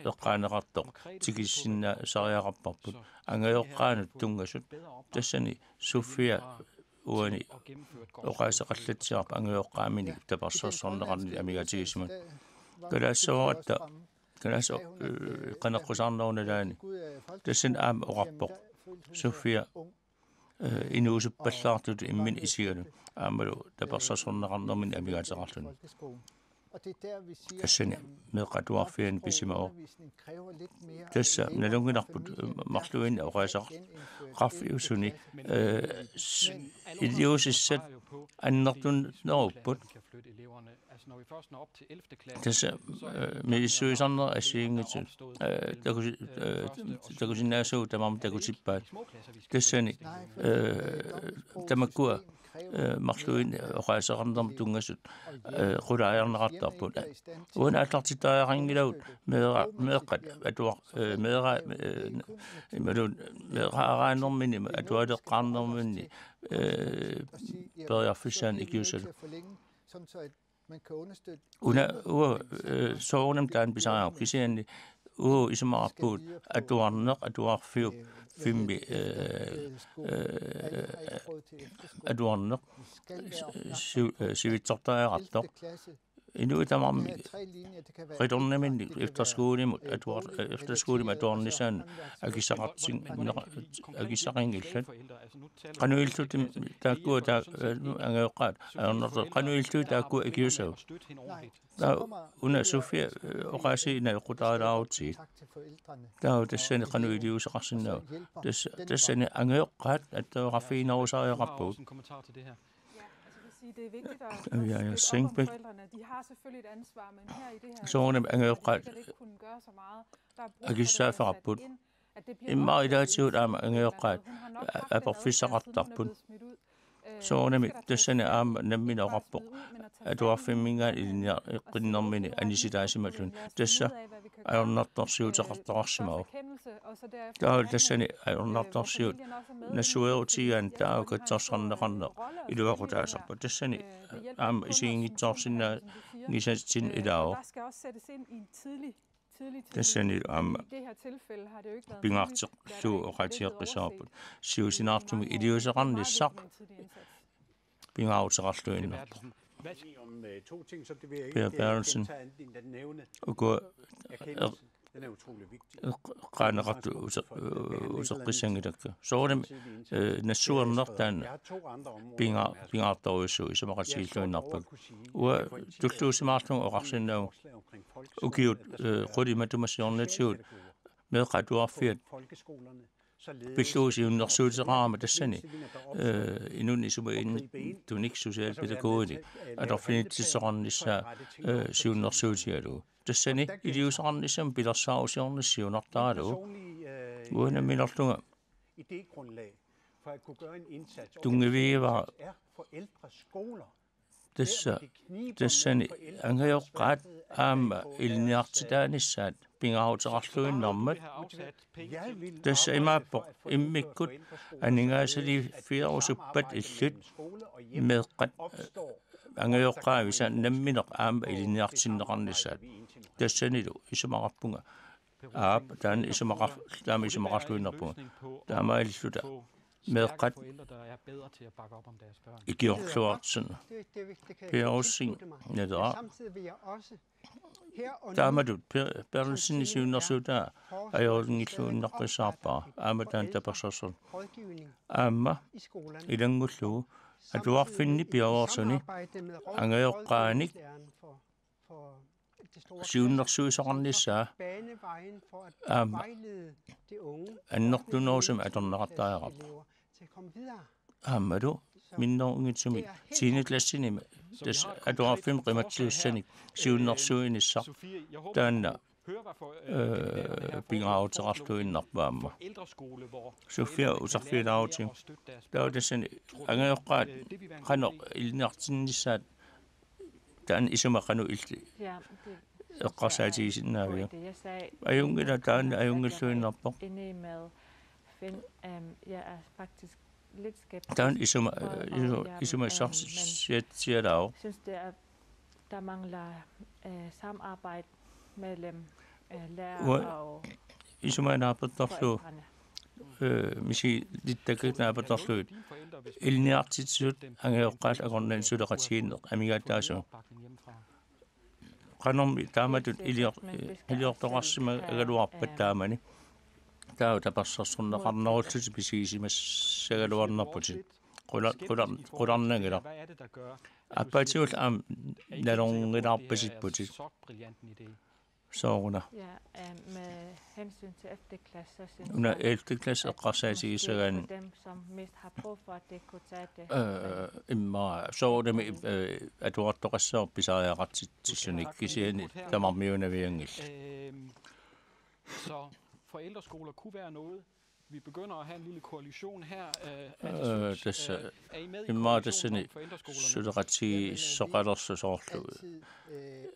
eqqaaneqartoq tikissinna sariaqarparput angayoqqaanut tungasut tassani Sofia uani oqaaseqallatsiarp angayoqqaamini taparssorsorneqarni amigaatigisima kalaassoorata kalaasso qaneqqusarnerunalaani tassan aam oqarpoq Sofia inuusuppallaartut immin isigalu aamalu taparssorsorneqarnermin amigaataqarluni tassani meqatuarfian pisimaor tassa nalunginarput marluin oqaasaq qaffiusuni iliusissat annertun nerupput når vi først når op til 11. klasse, tässä missä asiingatut takusin näsuu tämä takusippaat tässä niin tämä kuva marluin oqaasaqarnarm tungasut qulaajarnaqartarput uuna atlartitaarangilaut meeqqat atuaq imalun meeqaaraannermini atualeqqaarnerminni periarfissan ikiusal una soornam taan pisaraam kisianni ismarappuut atuarneq atuarfiup fimmi atuarneq sivitsortaaqartoq inuitamarmi qitornaminni efterskolimut atuarnisaan akissaqartsing akissaqingillat qanuillutim taakkua angeoqqaat aernerto qanuillu taakkua ikiusav una Sofia oqaasiina iqutaalaarutiit tau tassani qanuiliusaqarsinnau tassani angeoqqaat attaaqaffiinarusaariaqarpuut Det er vigtigt at forældrene. De har selvfølgelig et ansvar, men her i det her så kan det ikke kunne gøre så meget. Der er brug for, at det ind, at det bliver imma idaatiut aama angeoqqaat aporfissaqartarput soonami tassani aama namminoqarpoq atuarfimmingaan ilinniaqinnermini anisitaasimalun tassa ajornartorsiutaqartararsimau taul tassani ajornartorsiut nassuerutigaan taaukatsarserneqarneq iluaqutaasarpa tassani aama isiingitsoorsinnaa ngisatsin ilaao tassani aama pingaarteq luu oqatieqqisarput siusinaartumi iliuseqarnissaq pingaarutaqarluinnerpoq To ting, så det vil jeg Per ikke Bertelsen nævne. Den er utrolig vigtig. qaanaqartu useqqissangilakka soornam nassuernertaan pingaartoruissu isamaqatiilluinnarpak ua tulluusimaarlungu oqarsinnau ukiut qulimatumassiornatiut meeqatuarfiat pilluusiunnersuuteqarama tassani inun isuma tunik sosiaalpædagogik atorfinittisseqarnissaa siunnersuutialu tassani iliuseqarnissam pilersaarusiornissiunartaalu uanamminerlunga tungiviivaa tassani angajoqqaat aama ilniartitaanissaat pingaruteqarluinnermat tassa imaappoq immikkut aningaasali fiarusuppat illut meeqqat angajoqqaavisa nammineq aama ilniartinneqarnissaat tassanilu isumaqarpunga taani isumaqarluinnerpunga taamailluta meeqqat ikiorluartsun perussing nadera taamatut Bertelsen siunnersuutaa ajorlingilluunneqqisaarpaa aamataan tapersorsun aamma ilangullugu atuarfinni piaworsuni angajoqqaanik siunnersuisoqarnissaa aamma annertunorsum atorneqartaaqarpu aammalu minnerungitsumi tiinitlassini tas atuarfim qimatluussanik siunnersuinissaq taanna pingaruteqarluinnarpaamma Sofia usarfiilaarutim tautassani angajoqqaat qanoq ilniartinnissaat taan isumaqanu illi eqqarsaatigisinnaavia ajungila taanna ajungilluinnarpoq taan isuma sarsiatsialao der mangler samarbejde mellem lærer og isumaanaapattorlu misi littakitnaapatorluut ilniartitsut angajoqqaat agornan suleqatiinneq amigaataasu qanormi taamatut iliortoqarsima agaluarpat taamani tau tapassarsorneqarnerullut pisiisimassagaluarnerputit qularnagila appaatiul aam nalorngilaarpasitputit sårene. Ja, med hensyn til efterklasser, synes Under 11. klasse qassaati sagan dem, som mest har brug for, at det kunne tage det. imma soorne med at ortoqassor pisariaqartitssunik tamarmiunaviangil. Så forældreskoler kunne være noget. Vi begynder at have en lille koalition her. Imma tassani suderati soqalersusoorlu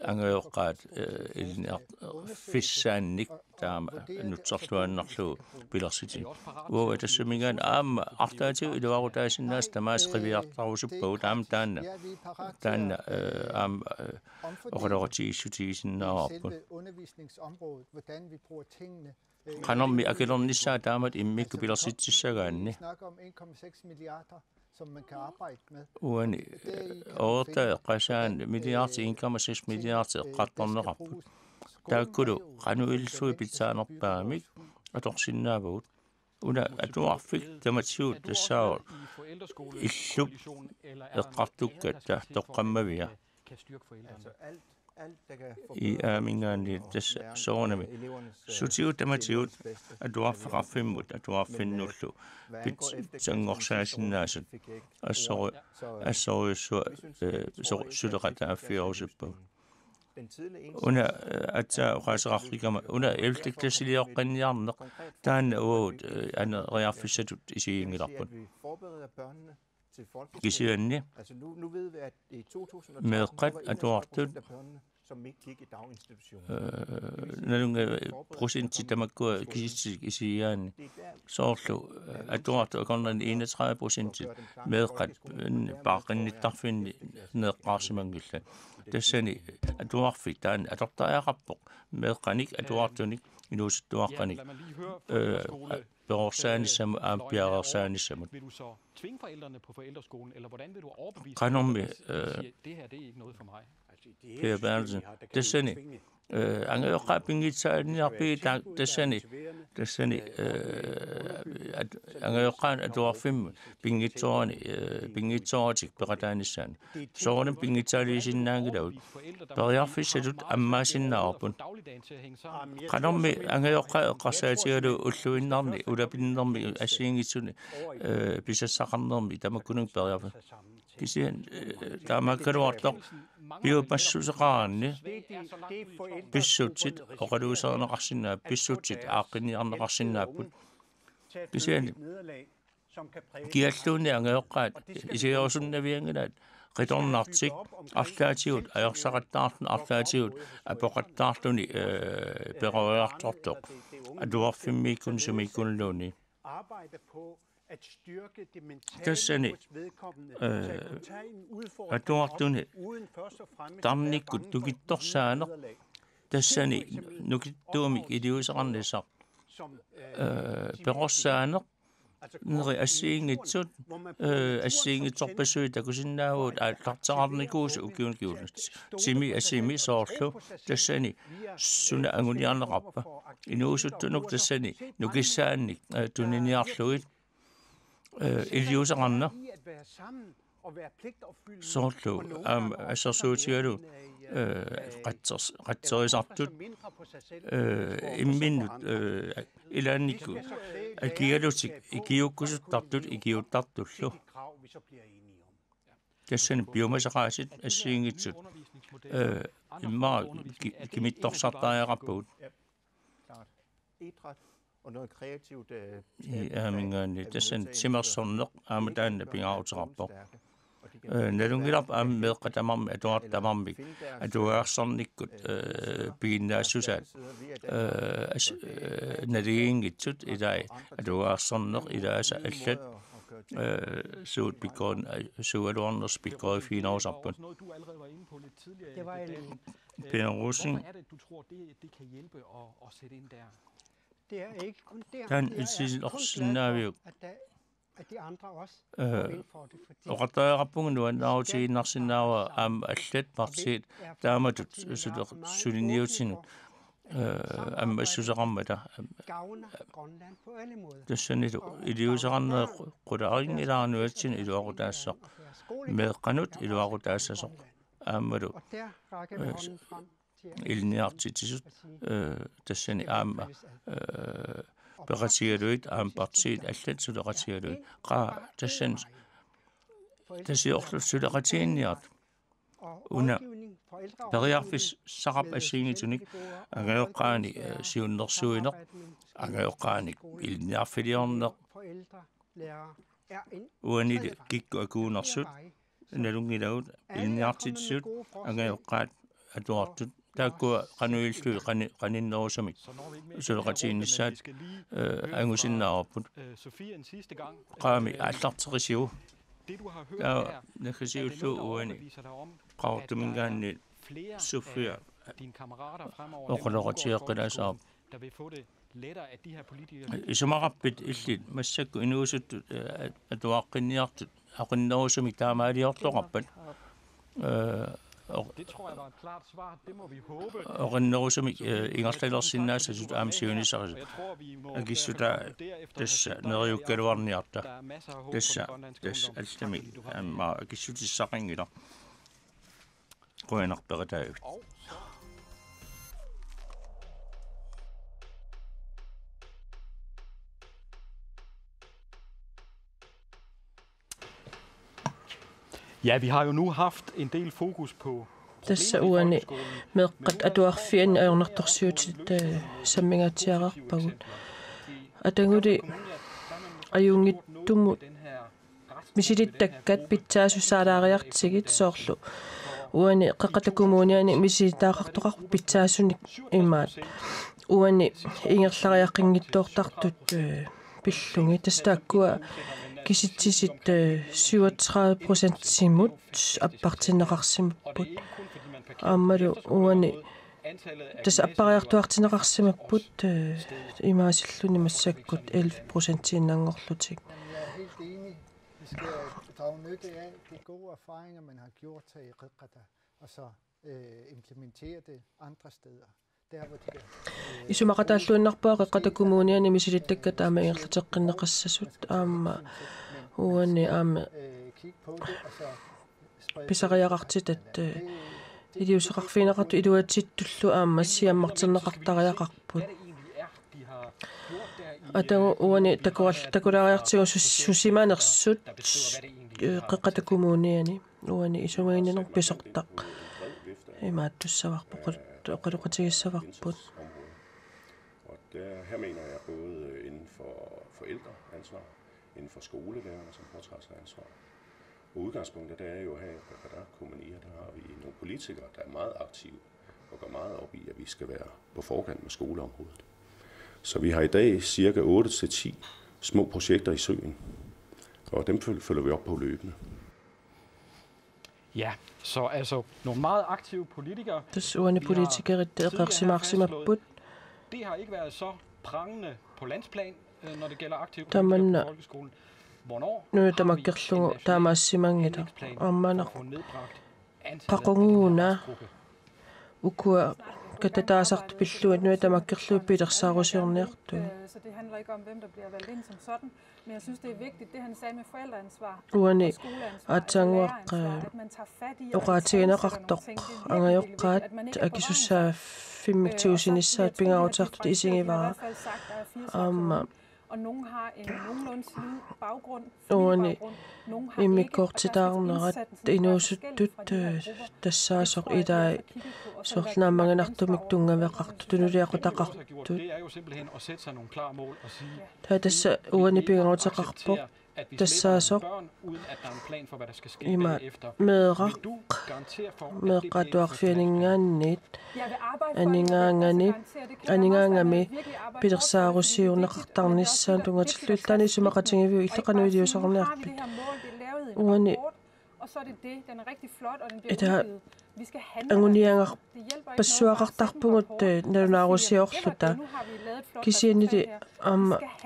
angeoqqaat fissaannik taama nutserluannarlu pilersiti uwa tassumingaan aama artaati iluarutaasinnaas tamaasqiviartarusuppu taam taanna aama oqaloratiissutigisinnaarpun qanormi akilornissaa taamat immikku pilersitsissagaanni som man kan arbejde med. Uani orta qasaan milliardi 1,6 milliardi qattornerarput. Taakkulu qanuilsui pitsaanerpaamik atorsinnaavut. Una atuarfik tamatsiut tassaur illup eqqartukkatta toqqammavia. I aamingaani tassa soornami sutiut tamatiut atuarfaqarfimmut atuarfinnullu pitsanngorsaasinnaassut assoriussua suleqataaffiorusuppu una atsa qaasaqarlikama una 11. klassiliorqanniarneq taanna uut aneriarfissatut isiingilarput kisianni meeqqat atuartut nalunga prosentti tamakkua kisiaanni soorlu atuartu akornerni 31% meeqqat paaqqinnittarfinni neeqqaarsimangilla tassani atuarfik taan atortaaqarpoq meeqqanik atuartunik inuusuttuaqqanik perorsaanissamu aampiarersaanissamut Vil du så tvinge forældrene på forældreskolen, eller hvordan vil du overbevise qanormi det her det er ikke noget for mig? Per Bertelsen tassani angeoqqaapingitsaaniarpi tassani angeoqqaan atuarfimmu pingitsoratik peqataanissaan soornam pingitsaaliisinnaangilaut periarfissatut ammaasinnaarpun qanormi angeoqqa eqqarsaatigalu ulluinnarni ulapinnermi assiingitsuni pisassaqarnermi tamakkunung periarfa kisian taamakkaluartoq biopassuseqaranni pissutsit oqaluuserneqarsinnaa pissutsit aaqqinniarneqarsinnaapput kisiani kialluunni angeoqqaat isiorsunnaviangalaat qitornartik arlaatigut ajorsaqattaartun arlaatigut apoqattaartuni peroriartortoq atuarfimmiikkun sumikkunluuni tassani atuartuni tarnikkut tukittorsaaneq tassani nukittuumik iliusaqarnissaq perorsaaneq neri assiingitsorpassuit takusinnaavuut aattartaqarnikuusu ukiunkiunut timi assimi soorlu tassani suna anguniarneqarpa inuusuttunuk tassani nukissaannik tuniniarluit iliusaqarna soorlu assersuutigalu qatserisartut imminnut ilaannikku akigalutik ikiukkusuttartut ikiuttartullu tassani biomasaqaasit assiingitsut immaa kimittorsartaajaqarpugut og noget kreativt aamingaanni tassan simersorneq aamataanna pingaruteqarpoq nalungilap meeqqatamarmi atuartamarmik atuaarsornikkut piginnaassusaat naligiingitsut ilai atuaarsorneq ilaasa allat suut pikkoon sualuarners pikkoi fiinausarput Per Rosen du tror det kan hjælpe at sætte ind der? Det er ikke kun der. Han isilorsinnaavio at de andre også går ind for det, fordi oqattaaqarpungu nuannaautiginnarsinnaava allat partiit taamatut suliniutinu assuseqarmata gavner Grønland på alle måder. tassanilu iliusaqarnee qulaaringilaarnuatsin iluaqutaassaq meeqqanut iluaqutaassasoq aammalu Og der rækker vi hånden frem ilniartitisut tassani aamma peratigaluit aampartiit allat suleratigaluit qa tassan tasiorlu suleratiinniart una periarfis saqap assiingitunik angaoqqaani siunnersuineq angaoqqaani ilniarfiliorneq uanili kikku akuunersut nalungilagut ilniartitsut angaoqqaat atuartut taakkua qanuillu qaninnerusumik suleqatiinnissaat angusinnaarupput qaami allarterisiu nakhisiullu uani qaartumingaanni Sofia oqoloqatiaqqilasaar isumaqappit illit massakku inuusuttut atuaqqinniartut aqinnerusumik taamaaliorloqarpat Det tror jeg var et klart svar. Det må vi håbe. Oqinnerusumik ingerlalersinnaasasut aamsiunissarisut akissuta tassa neriukkaluarniarta tassa allami amma akissutissaqingila quinarperitaagut Ja, vi har jo nu haft en del fokus på tässä uani meqqat atuarfian ajornartorsiutit sammingaatiaqarpagut atanguli ajungittumut misilitakkat pitsaasussaalaariartigit soorlu uani qeqatakumuuniani misitaaqartoqar pitsaasunik imaat uani ingerlariaqqinngittoortartut pillungi tastaakkua kisitsisit 37% simut appartinneqarsimapput aammalu uani tas appariartuartinneqarsimapput imaasilluni massakkut 11% innangorlutik. Drage nytte af de gode erfaringer, man har gjort sig i Riqqata, og så implementere det andre steder. Isumaqataalluunnerpaa qiqqatakkumuuniani misilittakka taama ingerlateqqinneqassasut aamma uani aama pisariaqartitat iliuseqarfiineqartu iluatsittullu aamma siammarterneqartariaqarput atangu uani takulaariartigu susimaanersut qiqqatakkumuuniani uani isumaginener pisortaq imaattussavarpoq oqaloqatigissavarput. Og her mener jeg både inden for forældreansvar, inden for skolelærerne, som påtager sig ansvar. Og udgangspunktet er jo her, at der har vi nogle politikere, der er meget aktive og går meget op i, at vi skal være på forkant med skoleområdet. Så vi har i dag cirka 8-10 små projekter i søen, og dem følger vi op på løbende. Ja, så altså nogle meget aktive politikere. Det har ikke været så prangende på landsplan, når det gælder aktive politikere på folkeskolen. Hvornår har vi få nedbragt antallet af katataasart pilluat nu tamakkerlu pilersaarusiorniartu. Så det handler ikke om hvem der bliver valgt ind som sådan, men jeg synes det er vigtigt det han sagde med forældreansvar uani atsanguaq oqaatigineqartoq angajoqqaat akisussa fimmiktiusinissaat pingarutartut isingivara aamma og nogen har en nogenlunde solid baggrund, immikortitaarnerat inuusuttut tassaasoq itai sornaammanganartumik tungaveqartu tunuliaqutaqartut tassa uani pingaruteqarpoq tassaasoq ima meeqaq meeqqatuarfianingaannit aningaangami pilersaarusiurneqartarnissaan tungatilluittaani sumaqatingiviu illeqanuiliusarniarpit uani og så er det det, den er rigtig flot, og den bliver udgivet. Vi skal handle. Anguniangar passuaqartarpungut nalunaarusiorluta kisianili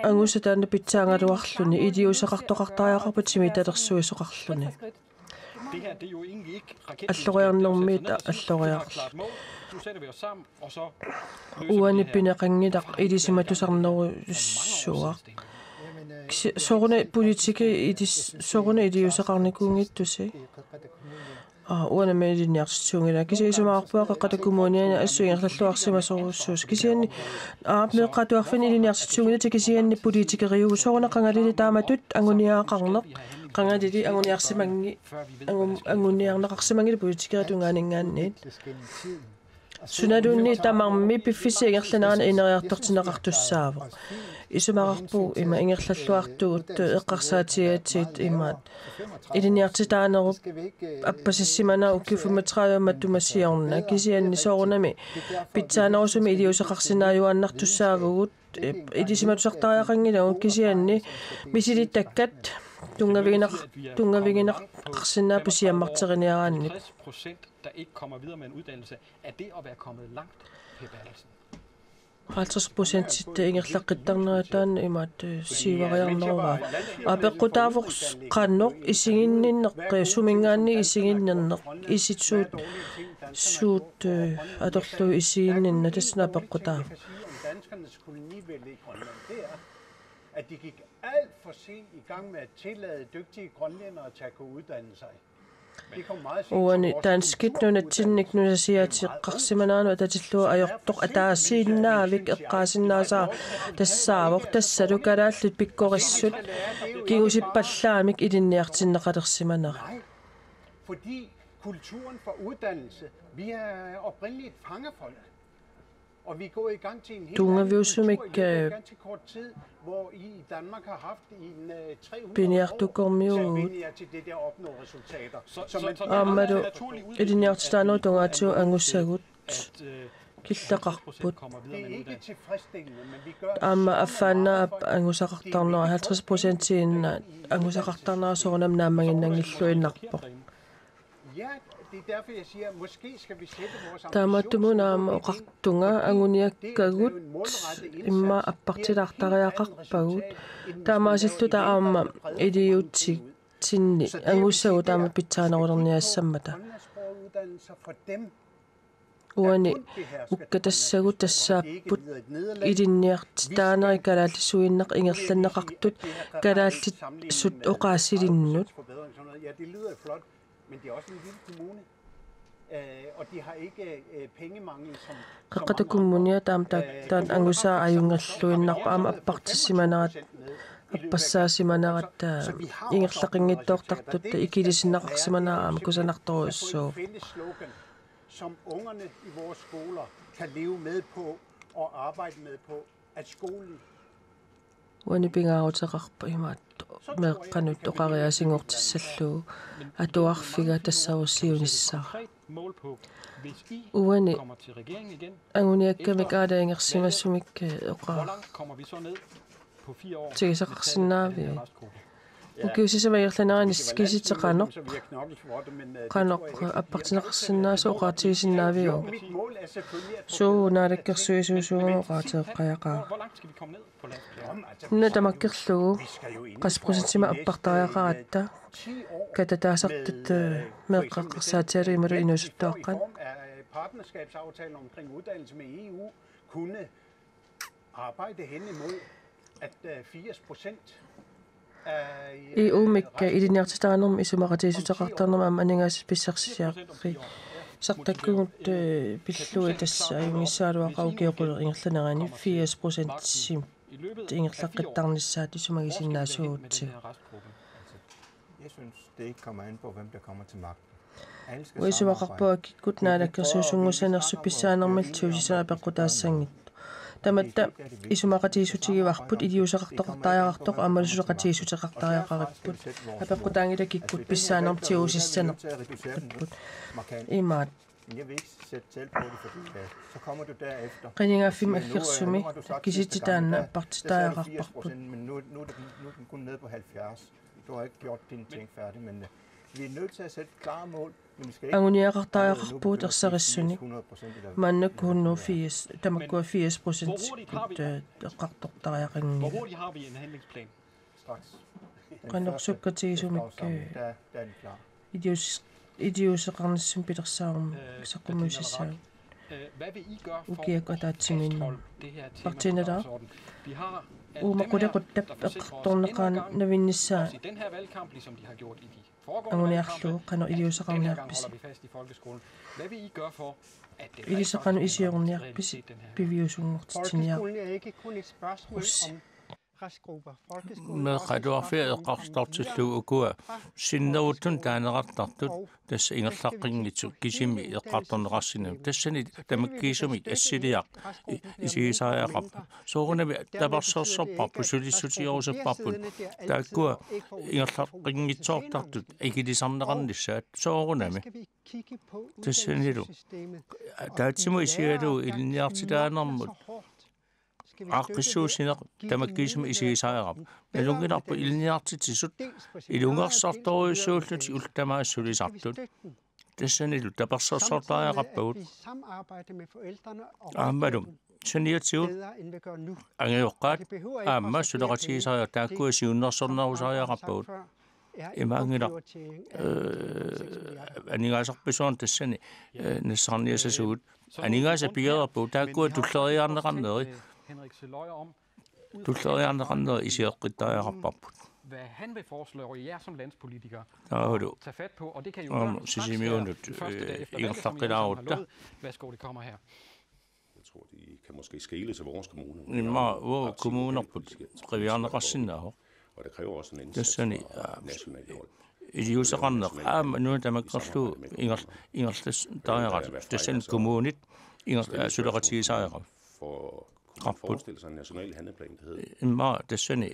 angusataanna pitsaangaluarluni iliusaqartoqartariaqarput simitalersuisuqarluni alloriarnermiit alloriarlu uani pineqangilaq ilisimatusarnerussuaq sorune politike sorune iliusaqarnikuungittusi uana med de nærtstunge kisi isumaarpua qaqqatakummuuniana assuingerlalluarsimasoruussuus kisianni meeqqatuarfini de nærtstunge tikisianni politikeriugu soorna qangalili taamatut anguniaaqarneq qangalili anguniarsimangi anguniarnaqarsimangi politikeritungaaninggaanniit sunadunni tamarmi piffisiingerlanaana ineriartortineqartussaavo isumaqarpu ima ingerlalluartugut eqqarsaatigaatiit imaat iliniartitaanerup appasissimana ukkifumatraayammattumasiorna kisianni soorunami pitsaanerusumi iliuseqarsinaajuannartussaavugut ilisimatusartariaqangilagu kisianni misilittakkat tungavigineqarsinaa pusiammarteriniaraanni 60% der ikke kommer videre med en uddannelse, er det at være kommet langt, Per Bertelsen? 50% ingerlaqqittarneritaan imaat siivariarnerua apeqqutaavors qaannoq isiginninneq sumingaanni isiginnerneq isitsuut suut atorlu isiginninna tassna apeqqutaavo at de gik alt for sent i gang med at tillade dygtige grønlændere til at kunne uddanne sig. uani taanskitnunatsinnik nunasiatiqqarsimanaanu atatillu ajortoq ataasiinnaavik eqqaasinnaasa tassaavoq tassalu kalaallut pikkorissut kigusippallaamik ilinniartinneqalersimanera fordi kulturen for uddannelse vi er oprindeligt et fangerfolk. Og vi går i gang til en helt ganske kort tid, hvor I Danmark har haft en 300 år til det der opnåede resultater. Ammadu iliniartitaanu tungaatu angussagut killaqarput amma affaanna angusaqartarnera 50% inna angusaqartarnera soornam naammanginnangillu innarpoq Tamatumunaama oqartunga anguniakkagut imma appartilartariaqarpagut taamaasillu taama iliutsik tinni angussagu taama pitsaanerulerniassammata uani ukkatassagут тассааппут илинниартитаанери калааллисуиннеқ ингерланнеқартут калааллит сут оқаассилиннут Men det er også en lille kommune, og de har ikke pengemangel som qaqqatakummunia taamtaattaan angusaa ajungalluinnarpa ama appartissimanerat appassaasimanerat ingerlaqinngittoortartut ikilisinneqarsimanera ama kusanartoruussuu som ungerne i vores skoler kan leve med på og arbejde med på at skolen uani pingaarutaqarpa imaat meeqqanut oqariasingortissallugu atuarfiga tassarussiunissara uani anguniakkamik aalaingersimassumik oqa tigisaqarsinnaavi ukiusisamaierlaneranis kisitseqanoq qanoq appartineqarsinnaasu oqaatigisinnaavio suu naalakkersuisuusuunga oqaatigeqqajaqaa natamakkerlugu qasprusitsima appartariaqaratta katataasartat meeqqaqqarsaatialuimalu inusuttoaqqan partnerskabsaftalen omkring uddannelse med EU kunne arbejde hen imod at 80% EU-mikka iliniartitaanermi isumaqatiisutaqartarnerma ammaningaas pissersiaqqi sartakkugut pillui tassa ajungissaaluaqaukiuquler ingerlanerani 80% sim ingerlaqqittarnissaat isumagisinnaassugutsi Jeg synes det ikke kommer an på hvem der kommer til magten. uisumaqarpuakikkut naalakkersuusungusannersuppissaanermal tuusisanapeqqutaassangit tamatta isumaqatiisutigivarput iliusaqartoqartariaqartoq ammalusuqatiisutiqartariaqaripput apeqqutaangilakikkut pissaanertiusissanerput imaat qanigaffim aggersumi kisititaanna appartitariaqarparput nu er den kun nede på 70. Du har ikke gjort dine ting færdig, men vi er nødt til at sætte klare mål. anguniaqartariaqarpuut ersarissunik maannakkuunnu 80 tamakkua 80% eqqartortariaqangi qanorsukkatigisumik idiuseqarnassum pilersaarum saqumuisissaa ukiaqataatsiminn partinala uumaqqulequttap eqqartorneqaan navinnissaa den her valgkamp, ligesom de har gjort i de anguniarlu qanu iliusaqarniarpisi ilisaqanu isiorniarpisi piviusungortitiniar Folkeskolen er ikke kun et spørgsmål om restgrupper. med qaduarfiaqartartillu sinnerutun taaneqartartut tassa ingerlaqqinngitsu kisimi eqqartornerarsinam tassani tamakkiisumi assiliaq isigisaajaqarpa soorunami taparsorsorparpu sulisutiorusapparput taakkua ingerlaqqinngitsoortartut ikilisarneqarnissaat soorunami tassanilu taatsimu isigalu ilniartilaanermut aqissuusineq tamakkiisumi isigisaajaqarp nalunginarpu ilniartitisut ilungersartoruissuulluti ultamaassulisartut tassanilu tapersorsortaajaqappagut aammalum saniatigut angajoqqaat aamma suleqatigisaaja taakkua siunnersornarusaajaqappagut imaangila anigaasarpisuan tassani nassarniasasugut anigaasa pigererpu taakkua tulleriarneqarneri tulleriarneqarneri isiaqqittaajaqarparput hvad han vil foreslå jer som landspolitikere tage fat på, og det kan jo gøres første dag efter valget, værsgo, det kommer her. Jeg tror, de kan måske skele til vores kommune. Hvor kommuner på Rivianerassinnaho. Og det kræver også en indsats fra nationalt hold. Idiusaqarneq nu tamakkerlu ingerlas taajarat tassen kommunit suleqatigisaajaqa for at forestille sig en national handleplan, der hedder imma tassani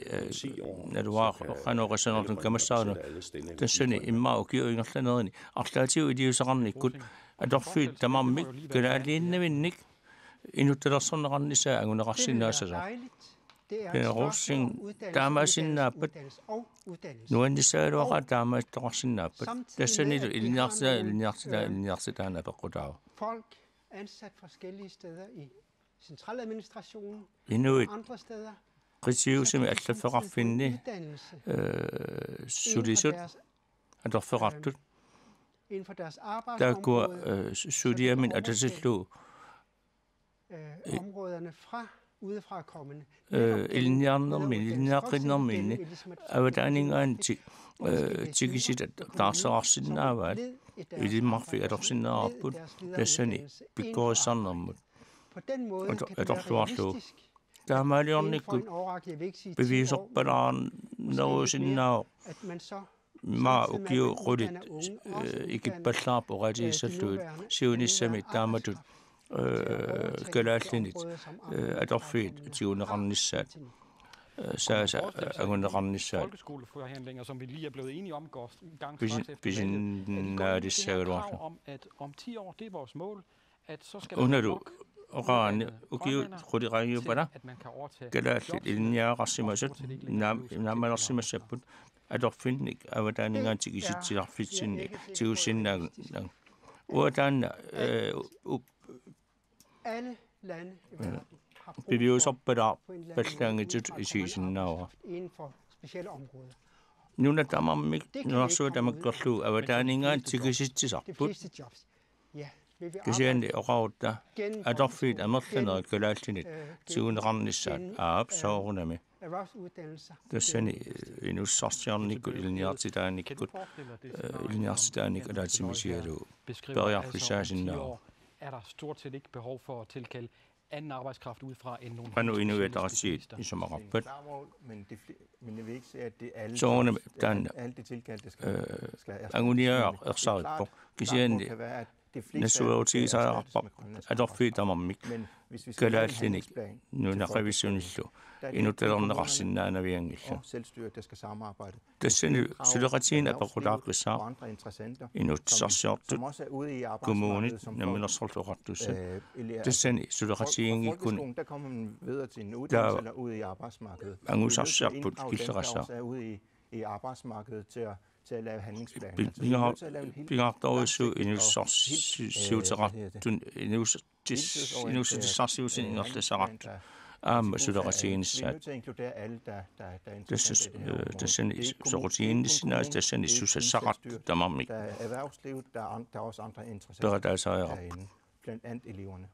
naluaq qanoqassanertun kamassaarnu tassani imma ukiu ingerlanerni arlaatiu idiusaqarnikkut adorfiit tamarmik kalaaliinnavinnik inuttalersorneqarnisaa anguneqarsinnaasasa Russin taamasinnaappat nuannisaaluaqa taamaittoqarsinnaappat tassanilu ilniartitaana peqqutaagu folk ansat forskellige steder i centraladministrationen inuit andre steder qitiusimi allaffeqarfinni sulisut adorfeqartut inden for deres taakua arbejdsområde suliamin atasillu områderne fra udefra kommende ilniarnerminni avataningaanti tigisit taarserarsinnaavaat ilimmarfi adorsinnaarput tassani pikkorissarnermut adorluarlu taamaaliornikkut bevisorpalaarnerusinnao ma ukiu qulit ikippallaarpu qatiissalluut siunissami taamatut kalaallinit adorfiit tiuneqarnissaat saasa aguneqarnissaat folkeskoleforhandlinger, som vi lige er blevet enige om, går gang pisinnaadissagaluarlu om 10 år, det er vores mål, at så skal unalu oqaani ukiu quliqaangiupala kalaallit ilniaaqarsimasut naammalersimassapput adorfinnik avataningaantik isitsiarfitsinnik tiussinnaag uataanna alle lande i verden har pallangitut isisinnaava inden for specielle områder. Nuna tamammik nunarsuut amakkerlu avataningaan tikisitsisarput kisiandi oqarutta adorfiit amerlanerit kalaallinit tiguneqarnissaat aap soorunami tassani inussarsiarnikkut ilniartitaanikut alaatsimisialu periarfissaasinnaava er der stort set ikke behov for at tilkalde anden arbejdskraft udefra end nogle panu inuitarasiit isumaqarpat men jeg vil ikke sige at det alle alle de tilkaldte skal anguniaaq ersarippo kisiandi nassuautigisaajarpa adorfiitamarmik kalaallinik nunaqavissunillu inuttalerneqarsinnaanaviangilla selvstyre der skal samarbejde tassani suleqatiin apequlaaqissaa inutsarsiortut kommunit naminersorluqartussa tassani suleqatiingikkuni der kommer man videre til en uddannelse eller ud i arbejdsmarkedet angusarsiarput killerassaa i arbejdsmarkedet til at lave handlingsplaner. Pingartoruissu inussarsiuteratun inussarsiusin ingerlassarat aamma suleqatiinissaat tassani sorutiinnissinaas tassani sussassaqart tamarmik erhvervslivet der er også andre interessenter blandt andet eleverne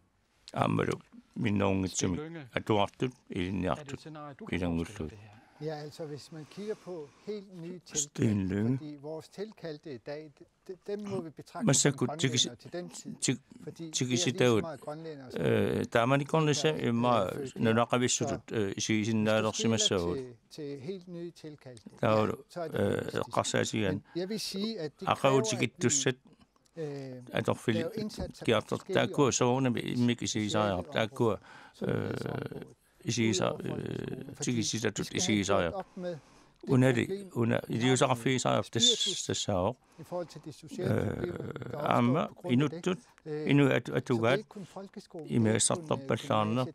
aammalu minnuungitsumi atuartut ilinniartut ilangullut Ja, altså hvis man kigger på helt nye tilkald, fordi vores tilkaldte i dag, dem må vi betragte som grønlændere til den tid, fordi det er lige så meget grønlændere. Der er man i Grønland meget, når der er vist i sin nærder, til helt nye tilkaldte. Der er jo rasat igen. Jeg vil sige, at det kræver, at der går så under mig sige sig op, der går sige sig under det er jo så raffe sig op det så i forhold til det sociale endnu at du godt i med sat op på sådan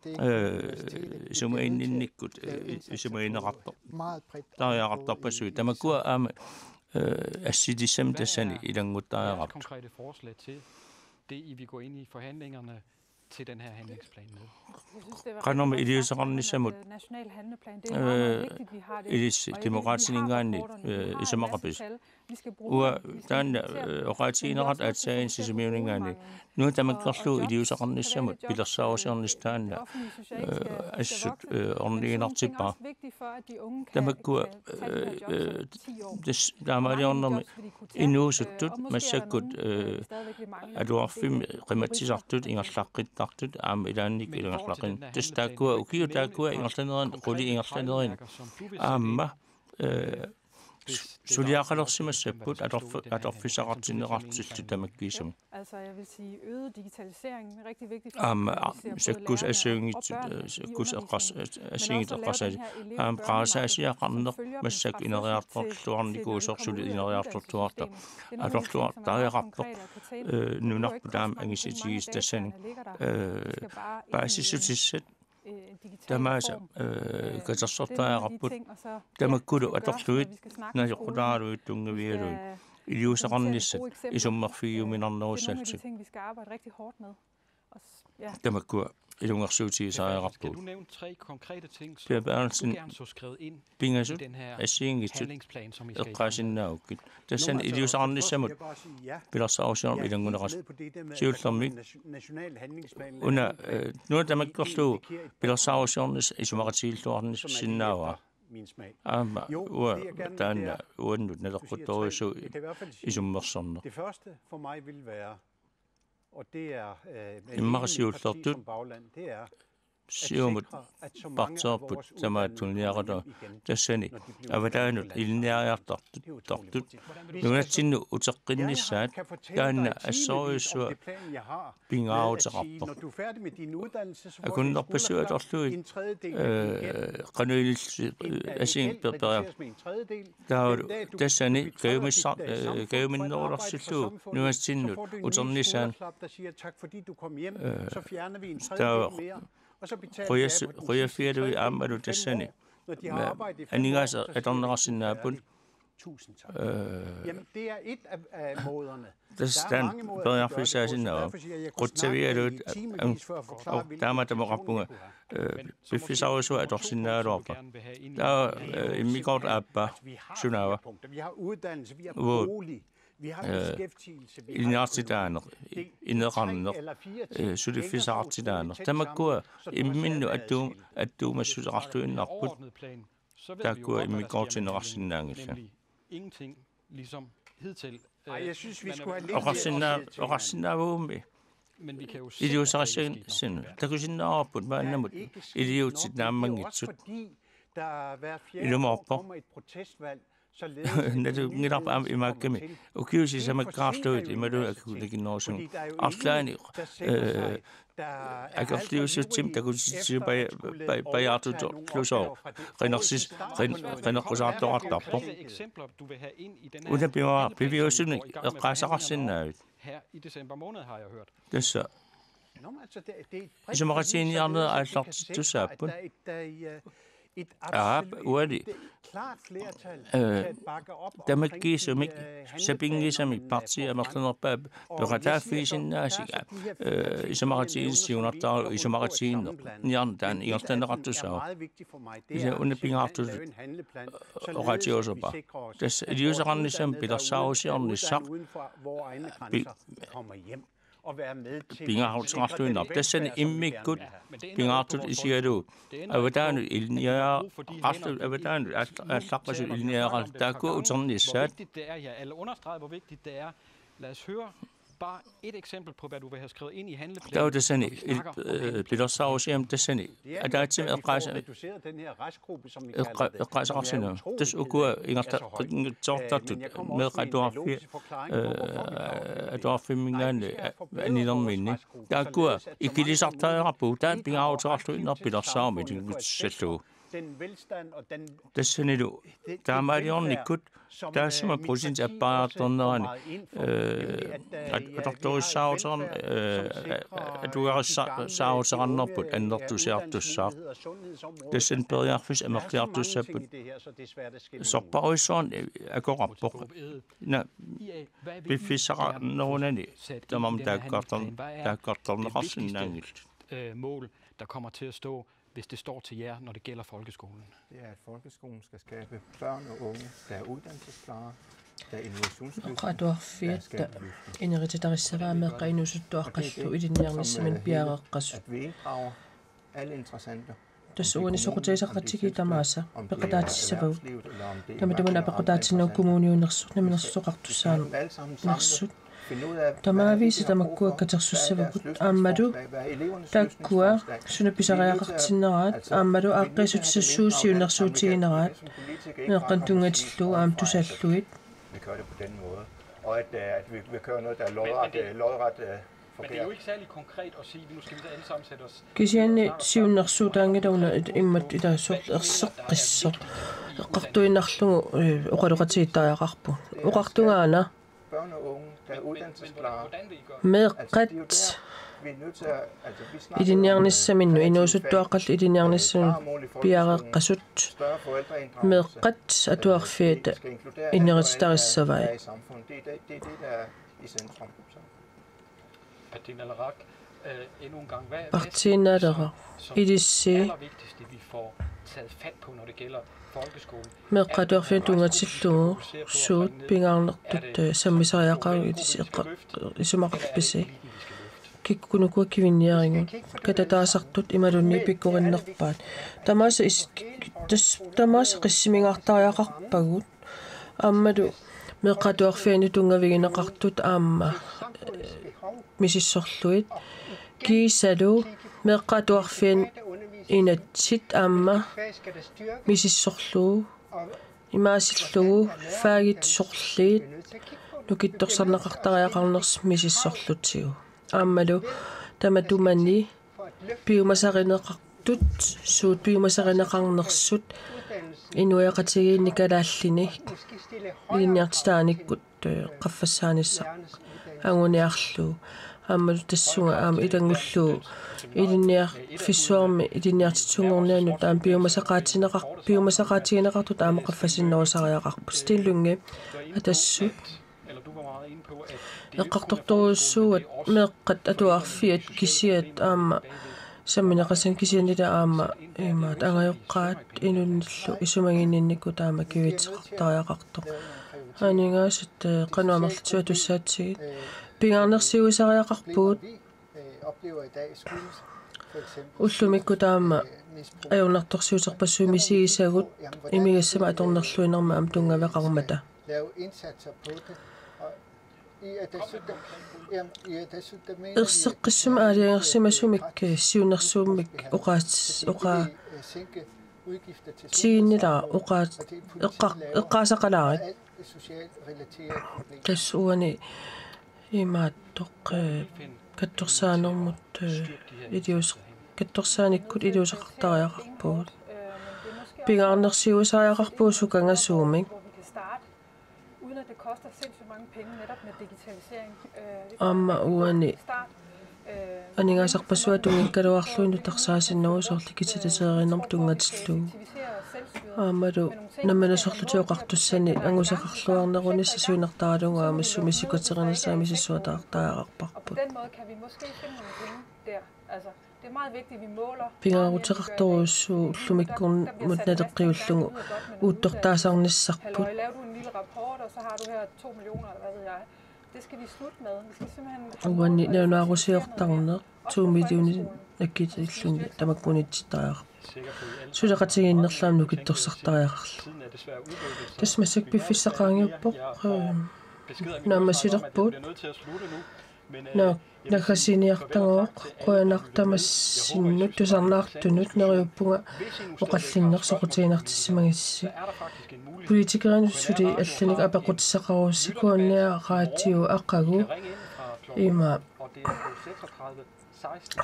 som en ikke som en ret der er ret på så der man går at sige det som det sende i den måde der er ret konkrete forslag til det I vil gå ind i forhandlingerne til den her handlingsplan med. Jeg synes, det var rigtig national handleplan. Det er meget vigtigt, vi har det. Det demokratiske indgang i som arbejdes. Og den retiner at sige en systemering nu der man kan slå i det så rende som bliver så også en stand ordentlig energi bare. Der man går der man under endnu så det man ser godt at du har film rematiseret det en slags dagtet am i den ikke en slags det der går og giver der går en slags noget rolig en slags noget am så det er også med sig på at officer ret til ret til dem at give som altså jeg vil sige øget digitalisering er rigtig vigtigt så kus er synge kus er synge der også praser siger andre med sig i noget strukturen de går så solid i noget struktur der der er ret nu nok på dem engelsk det sending bare så der er masser kan så så der er rapport der må kunne at der når jeg går der ud tunge vi er i jo så randligt i som mafia men andre selv det er ting vi skal arbejde rigtig hårdt med ja der må kunne i nogle søgtider så er rapport skal du nævne 3 konkrete ting som du gerne så skrevet ind i den her handlingsplan som I skal det er sådan i jo så randligt som vil også afsøge i den underrest så som ikke under nu der man kan slå vil også afsøge i som er til ordnen sin navn min smag. Jo, den er uden netop på dårlig så i som er sådan. Det første for mig vil være, og det er som bagland, det er Siomut batsaput sama tunniara da tassani avadaanu ilniariartartut nunatsinu utaqqinnissaat taanna assorisua pingaauteqarpa akunnerpassuatorluit qanuilissi asiin perperia taaru tassani kayuminnerularsillu nunatsinnut uternissaan Røger fjerder vi am, at du det sende. Anningas at andre sin nabund. Jamen, det er et af måderne. Det stand bør jeg for sig sin navn. Rutterer du og der må der må rappunge. Befis også at der sin navn. Der er i mig godt abba. Sunava. Vi har uddannelse, vi har bolig. Vi har beskæftigelse. I nærtidaner, i nærrender, så det findes artidaner. Der må gå i minde, at du må synes ret ud op. Der går i mig godt til nærsindange. Ingenting ligesom hidtil. Nej, jeg synes, vi skulle have lidt og resten af med. Men vi kan jo se, det er sådan. Der kan sige nabot, men andet idiot til nærmenge. Fordi der hver fjerde år kommer et protestvalg. Når du netop er i magten, og kigger sig som et kraftød, i med at kunne lægge noget sådan. Afslagende, jeg kan flyve så tim, der kunne sige bare hjertet klus over. Renner på sig der ret op. Og det bliver jo sådan, at rejse resten af. Her i december måned har jeg hørt. Det er så. Som ret til en hjerne, er klart, du sagde på. Ja, uærligt. Der må give som ikke, så binge som et parti, at man kan op berette sin nasiga. I så meget tid, i så meget tid, den i den ret du så. Det er under binge at du og ret til også bare. Det er jo så rende som Peter Saus i ordentlig sagt. at være med til pingautrattuin op tassan immikut pingaartut isialu avataan ilniara qaftu avataan allaqasu ilniara taakku uternissaat. Det er, jeg alle understreger, hvor vigtigt det er. Lad os høre bare et eksempel på, hvad du vil have skrevet ind i handleplanen. Der er det sådan et bidragsausium det sådan at der er til at rejse den her restgruppe, som vi kalder det. Rejse opsende. Det ugur ingat sortat med radorfi adorfimingen anidamini. Der går ikke lige sagt der på der pingautrattuin op bidragsau med din sætto. Den velstand og den det sådan du der er meget ordentligt. Der er simpelthen procent af bare donneren at doktor Sauton at du er Sauton på andre du ser du så det sind bedre fisk er meget du ser på så bare sådan jeg går op på vi fisker nogen af det om der godt der resten enkelt mål der kommer til at stå hvis det står til jer, når det gælder folkeskolen? Det er, at folkeskolen skal skabe børn og unge, der er uddannelsesklare, der er innovationsdygtige, der at vi inddrager alle interessenter. تسووني سوق جايزة قتيكي تماسا بقدات السبب لما دمنا بقدات إنه كوموني ونخصوص من السوق اقتصاد نخصوص تما فيسي تما كوا كتخصوص السبب أمدو تكوا شنو بيساقيا قتنغات أمدو أقيسو تسوسي ونخصو تينغات نقنتو نتلو أم تسلويت og at vi kører noget, der er lodret men det er jo ikke særlig konkret at sige, nu skal vi alle sammen sætte os. Kisian siunnersuutaangi tauna immat itaassuq erseqqissor eqqartuinarlugu uqaluqatiittariaqarpu uqartungaana børn og unge der er uddannelsesklare meeqqat idinniarnissaminnu inuusuttuaqqallu idinniarnissamin piareqqasut meeqqat atuarfiata innerititarissavai Partinadere i det se meqqator fitunga tillugu suut pingaarnertut sammisariaqaru isumaqarpisi kikkunuku kivinniaringu katataasartut imalunni pikkurinnerpaat tamasa qissimingaartariaqarpagut ammadu meqqator fitungavigineqartut aamma misissorluit kiisalu meqqatuarfian inatsit aamma misissorluu imaasillugu faagit sorliit nukittorsarneqartariaqarners misissorlutigu aammalu tamatumanni piumasarineqartut suut piumasarineqarnersut inuiaqatigiinni kalaallini ilinniartitaanikut qaffassaanissa anguniarlu ammalu tassunga aam ilangullu ilinniar fissuarmi ilinniartitsungornianu taam piumasaqaatigineqartut aama qaffasinnерусариақарпу стиллунги атассу эққарторторуссууат меэққат атуарфиат кисиат аама самминеқасан кисианила аама имаат ангайоққаат инунниллу исумагиннинникку таама кивитсеқартариақартоқ анигаасат кануамерлутсуа туссаатсигит пингарнерсиуисариақарпуут уллумикку таама аюрнарторсиутерпассуумисигисагут имигассама аторнерлуинерма ам тунгавеқармата ерсеққиссума аалиангерсимасумик сиунерсууммик оқа тииннила эққаасақалаарит тассуани имааттоқ катторсаанермут идиус катторсааниккут илиусеқартариақарпуут пингаарнерсиусариақарпуу сукангасуумик амма уани анигаасарпассуа тунгиккалуарлуину тарсаасиннерусоорлу китситасеериннерм тунгатиллугу аамалу намманасорлутиоқартуссани ангусақарлуарнерунисса суинартаралунга амассумисикутеринерсаами сиссуатаартаарарпарпут пингаарутеқарторуссуу уллумиккорнмут налеққиуллугу uuttортаасарниссарпут Det skal vi slutte med. Vi skal simpelthen... Uanni naunaarusiortarner 2 million akkitilluни tamakkunititaar. Suleqatigiinnerlaam nukittorsartariaqarlu. Tasmassak piffissaqaangiuppoq naamasilerpuut nakasiniartangoq quanartamassinut tusarnaartunut neriuppunga oqallinnersoqutiginartissimagissi politikerinut suli allanik apaqutissaqaruussiku raatio aqqagu ima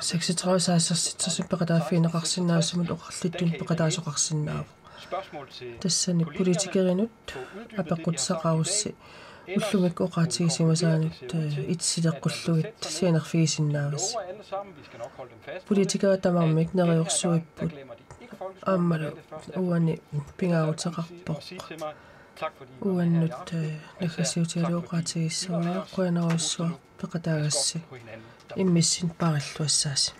36 peqataafiineqarsinnaasumut oqarlittun peqataasoqarsinnaavu tassani politikerinut apaqutissaqarussi ullumik oqaatigisimасаанут itsileqqulluгит sianerfiisinnaavis politikere tamarmik neriorsuipпут ааммалу уани пингаарутеқарпоқ уаннут накасиутиалуоқаатигиссаваа қуянаруссуар пеқатаагасси иммиссин париллуассааси